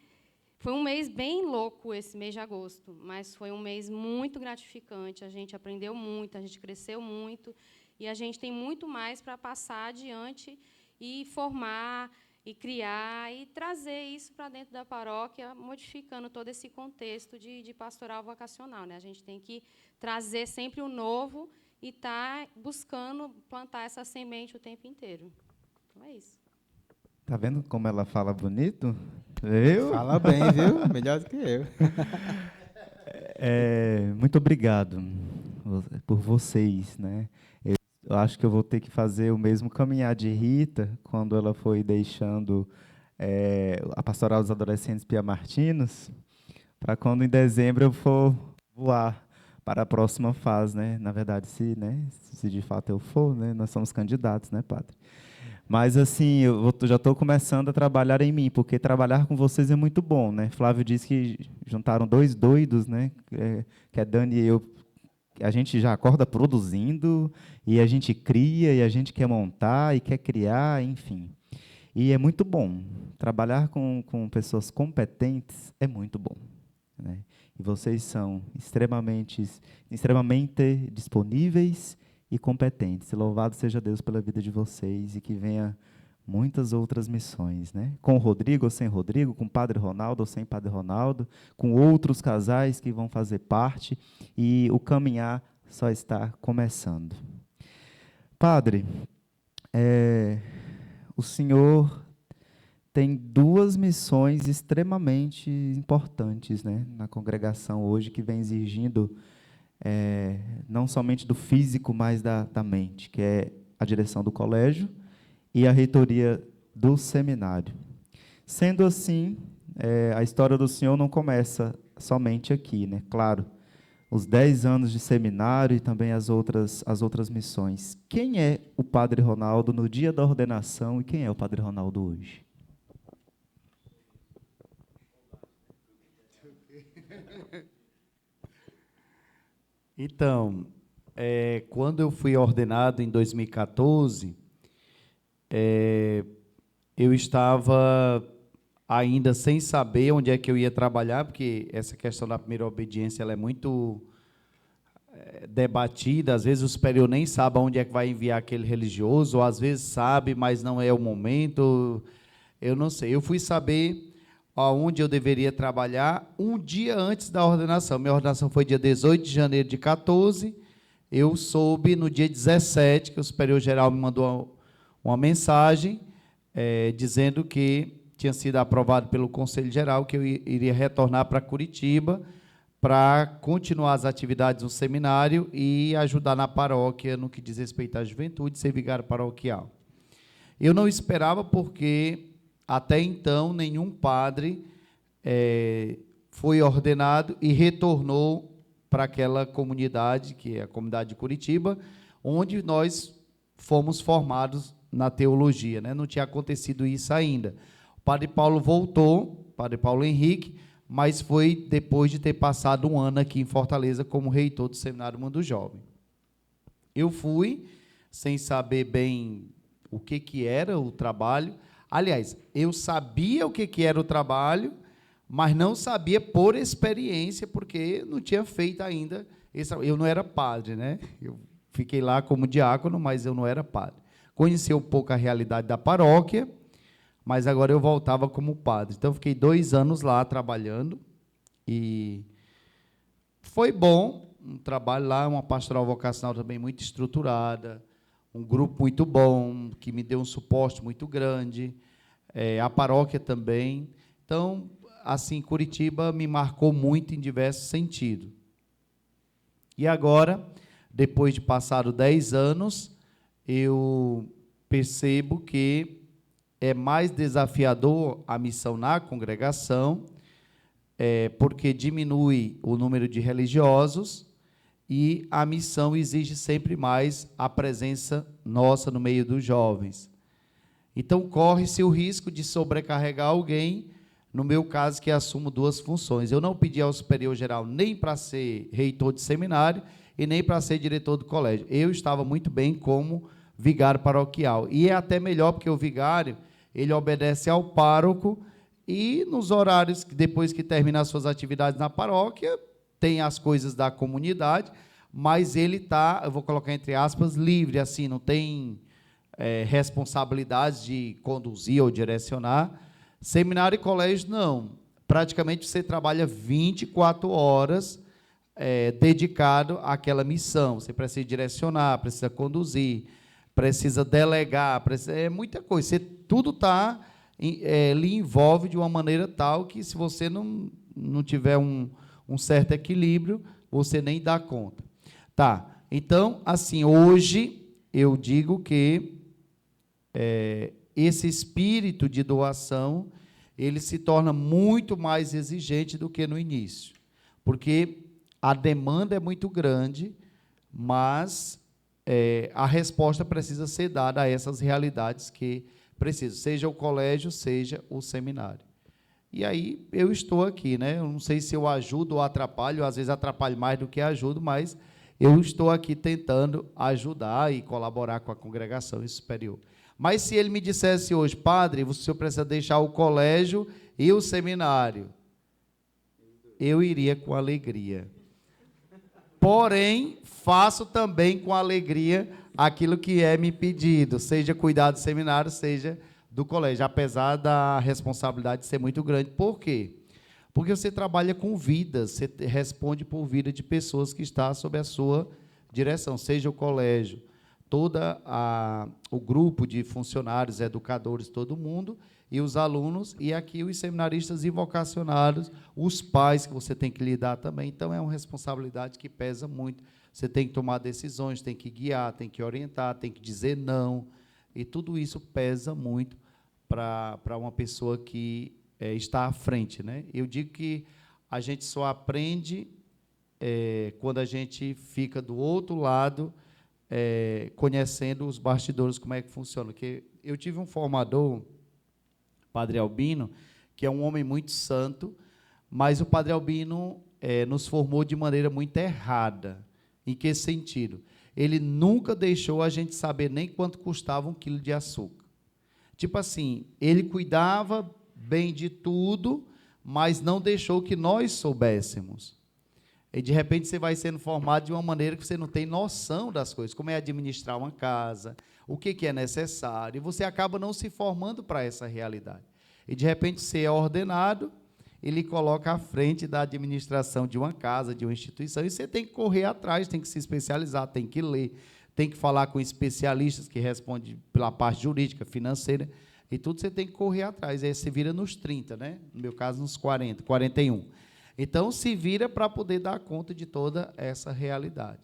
Foi um mês bem louco esse mês de agosto, mas foi um mês muito gratificante. A gente aprendeu muito, a gente cresceu muito, e a gente tem muito mais para passar adiante e formar e criar e trazer isso para dentro da paróquia, modificando todo esse contexto de pastoral vocacional, né? A gente tem que trazer sempre o novo e estar buscando plantar essa semente o tempo inteiro. Então, é isso. Tá vendo como ela fala bonito? Eu? Fala bem, viu? Melhor do que eu. Muito obrigado por vocês, né? Eu acho que eu vou ter que fazer o mesmo caminhar de Rita, quando ela foi deixando a Pastoral dos Adolescentes Pia Martinos, para quando em dezembro eu for voar para a próxima fase, né? Na verdade, se de fato eu for, né? Nós somos candidatos, né, padre? Mas, assim, já estou começando a trabalhar em mim, porque trabalhar com vocês é muito bom, né? Flávio disse que juntaram dois doidos, né? Que é Dani e eu. A gente já acorda produzindo, e a gente cria, e a gente quer montar, e quer criar, enfim. E é muito bom. Trabalhar com pessoas competentes é muito bom, né? E vocês são extremamente disponíveis e competentes. Louvado seja Deus pela vida de vocês e que venha muitas outras missões, né? Com o Rodrigo ou sem Rodrigo, com o Padre Ronaldo ou sem Padre Ronaldo, com outros casais que vão fazer parte, e o caminhar só está começando. Padre, o senhor tem duas missões extremamente importantes, né, na congregação hoje, que vem exigindo não somente do físico, mas da mente, que é a direção do colégio e a reitoria do seminário. Sendo assim, a história do senhor não começa somente aqui, né? Claro, os 10 anos de seminário e também as outras missões. Quem é o Padre Ronaldo no dia da ordenação e quem é o Padre Ronaldo hoje? Então, quando eu fui ordenado em 2014, eu estava ainda sem saber onde é que eu ia trabalhar, porque essa questão da primeira obediência ela é muito debatida. Às vezes o superior nem sabe onde é que vai enviar aquele religioso, ou às vezes sabe, mas não é o momento. Eu não sei. Eu fui saber onde eu deveria trabalhar um dia antes da ordenação. Minha ordenação foi dia 18 de janeiro de 14. Eu soube no dia 17 que o superior geral me mandou uma mensagem dizendo que tinha sido aprovado pelo Conselho Geral que eu iria retornar para Curitiba para continuar as atividades no seminário e ajudar na paróquia no que diz respeito à juventude, ser vigário paroquial. Eu não esperava porque até então, nenhum padre foi ordenado e retornou para aquela comunidade, que é a comunidade de Curitiba, onde nós fomos formados na teologia, né? Não tinha acontecido isso ainda. O padre Paulo voltou, padre Paulo Henrique, mas foi depois de ter passado um ano aqui em Fortaleza como reitor do Seminário Mundo Jovem. Eu fui, sem saber bem o que era o trabalho. Aliás, eu sabia o que era o trabalho, mas não sabia por experiência, porque não tinha feito ainda. Eu não era padre, né? Eu fiquei lá como diácono, mas eu não era padre. Conheci um pouco a realidade da paróquia, mas agora eu voltava como padre. Então, fiquei 2 anos lá trabalhando, e foi bom, um trabalho lá, uma pastoral vocacional também muito estruturada, um grupo muito bom, que me deu um suporte muito grande, a paróquia também. Então, assim, Curitiba me marcou muito em diversos sentidos. E agora, depois de passado 10 anos, eu percebo que é mais desafiador a missão na congregação, porque diminui o número de religiosos, e a missão exige sempre mais a presença nossa no meio dos jovens. Então, corre-se o risco de sobrecarregar alguém, no meu caso, que assumo 2 funções. Eu não pedi ao superior geral nem para ser reitor de seminário e nem para ser diretor do colégio. Eu estava muito bem como vigário paroquial. E é até melhor, porque o vigário, ele obedece ao pároco, e nos horários, depois que termina as suas atividades na paróquia, tem as coisas da comunidade, mas ele está, eu vou colocar entre aspas, livre, assim, não tem responsabilidade de conduzir ou direcionar. Seminário e colégio, não. Praticamente você trabalha 24 horas dedicado àquela missão. Você precisa direcionar, precisa conduzir, precisa delegar, é muita coisa. Você, tudo lhe envolve de uma maneira tal que, se você não tiver um certo equilíbrio, você nem dá conta. Tá, então, assim, hoje eu digo que esse espírito de doação, ele se torna muito mais exigente do que no início, porque a demanda é muito grande, mas a resposta precisa ser dada a essas realidades que precisam, seja o colégio, seja o seminário. E aí eu estou aqui, né? Eu não sei se eu ajudo ou atrapalho, às vezes atrapalho mais do que ajudo, mas eu estou aqui tentando ajudar e colaborar com a congregação superior. Mas se ele me dissesse hoje, padre, o senhor precisa deixar o colégio e o seminário, eu iria com alegria. Porém, faço também com alegria aquilo que é me pedido, seja cuidar do seminário, seja do colégio, apesar da responsabilidade ser muito grande. Por quê? Porque você trabalha com vidas, você responde por vida de pessoas que estão sob a sua direção, seja o colégio, o grupo de funcionários, educadores, todo mundo, e os alunos, e aqui os seminaristas e vocacionados, os pais que você tem que lidar também. Então, é uma responsabilidade que pesa muito. Você tem que tomar decisões, tem que guiar, tem que orientar, tem que dizer não, e tudo isso pesa muito para uma pessoa que está à frente, né? Eu digo que a gente só aprende quando a gente fica do outro lado, conhecendo os bastidores, como é que funciona. Porque eu tive um formador, Padre Albino, que é um homem muito santo, mas o Padre Albino nos formou de maneira muito errada. Em que sentido? Ele nunca deixou a gente saber nem quanto custava 1 quilo de açúcar. Tipo assim, ele cuidava bem de tudo, mas não deixou que nós soubéssemos. E, de repente, você vai sendo formado de uma maneira que você não tem noção das coisas, como é administrar uma casa, o que é necessário, e você acaba não se formando para essa realidade. E, de repente, você é ordenado, ele coloca à frente da administração de uma casa, de uma instituição, e você tem que correr atrás, tem que se especializar, tem que ler, tem que falar com especialistas que respondem pela parte jurídica, financeira, e tudo você tem que correr atrás. Aí você vira nos 30, né? No meu caso, nos 40, 41. Então, se vira para poder dar conta de toda essa realidade.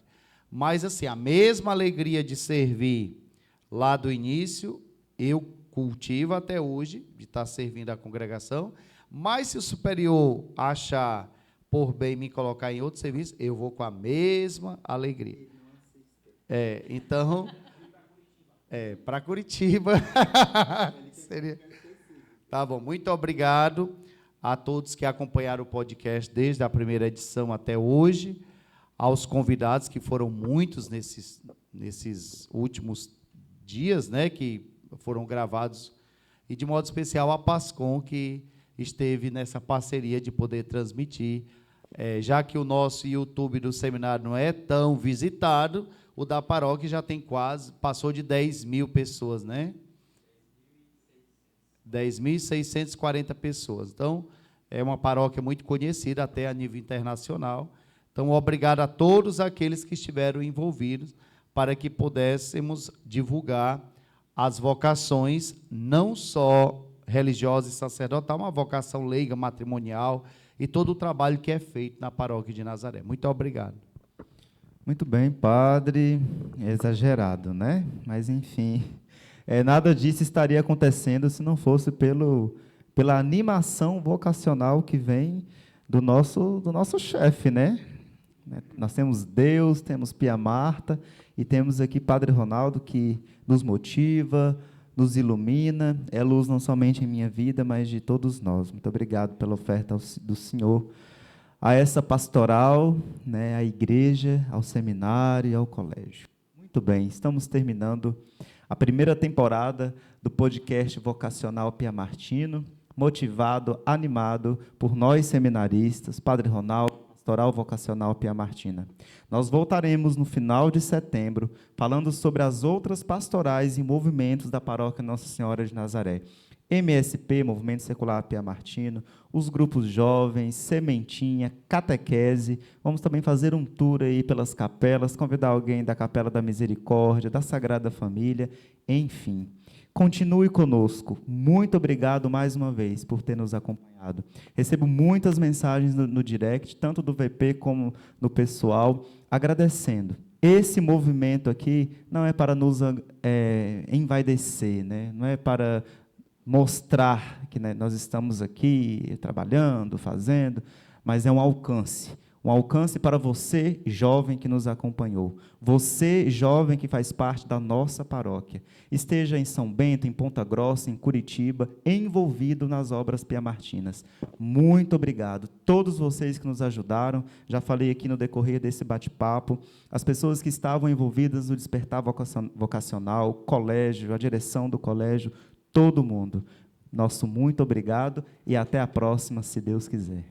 Mas, assim, a mesma alegria de servir lá do início, eu cultiva até hoje, de estar servindo a congregação, mas se o superior achar por bem me colocar em outro serviço, eu vou com a mesma alegria. Então, para Curitiba. Seria. Tá bom, muito obrigado a todos que acompanharam o podcast desde a primeira edição até hoje, aos convidados, que foram muitos nesses últimos dias, né, que foram gravados, e de modo especial a Pascom, que esteve nessa parceria de poder transmitir, já que o nosso YouTube do seminário não é tão visitado, o da paróquia já tem passou de 10 mil pessoas, né? 10.640 pessoas. Então, é uma paróquia muito conhecida, até a nível internacional. Então, obrigado a todos aqueles que estiveram envolvidos, para que pudéssemos divulgar as vocações, não só religiosa e sacerdotal, uma vocação leiga, matrimonial, e todo o trabalho que é feito na paróquia de Nazaré. Muito obrigado. Muito bem, padre. Exagerado, né? Mas, enfim, nada disso estaria acontecendo se não fosse pela animação vocacional que vem do nosso chefe, né? Nós temos Deus, temos Pia Marta, e temos aqui Padre Ronaldo, que nos motiva, nos ilumina, é luz não somente em minha vida, mas de todos nós. Muito obrigado pela oferta do Senhor a essa pastoral, né, à igreja, ao seminário e ao colégio. Muito bem, estamos terminando a primeira temporada do podcast vocacional Pia Martino, motivado, animado por nós seminaristas, Padre Ronaldo, Pastoral Vocacional Pia Martina. Nós voltaremos no final de setembro, falando sobre as outras pastorais e movimentos da Paróquia Nossa Senhora de Nazaré. MSP, Movimento Secular Pia Martino, os grupos jovens, Sementinha, Catequese. Vamos também fazer um tour aí pelas capelas, convidar alguém da Capela da Misericórdia, da Sagrada Família, enfim. Continue conosco. Muito obrigado mais uma vez por ter nos acompanhado. Recebo muitas mensagens no direct, tanto do VP como no pessoal, agradecendo. Esse movimento aqui não é para nos envaidecer, né? Não é para mostrar que, né, nós estamos aqui trabalhando, fazendo, mas é um alcance para você, jovem que nos acompanhou, você, jovem que faz parte da nossa paróquia, esteja em São Bento, em Ponta Grossa, em Curitiba, envolvido nas obras piamartinas. Muito obrigado, todos vocês que nos ajudaram, já falei aqui no decorrer desse bate-papo, as pessoas que estavam envolvidas no Despertar Vocacional, colégio, a direção do colégio, todo mundo. Nosso muito obrigado e até a próxima, se Deus quiser.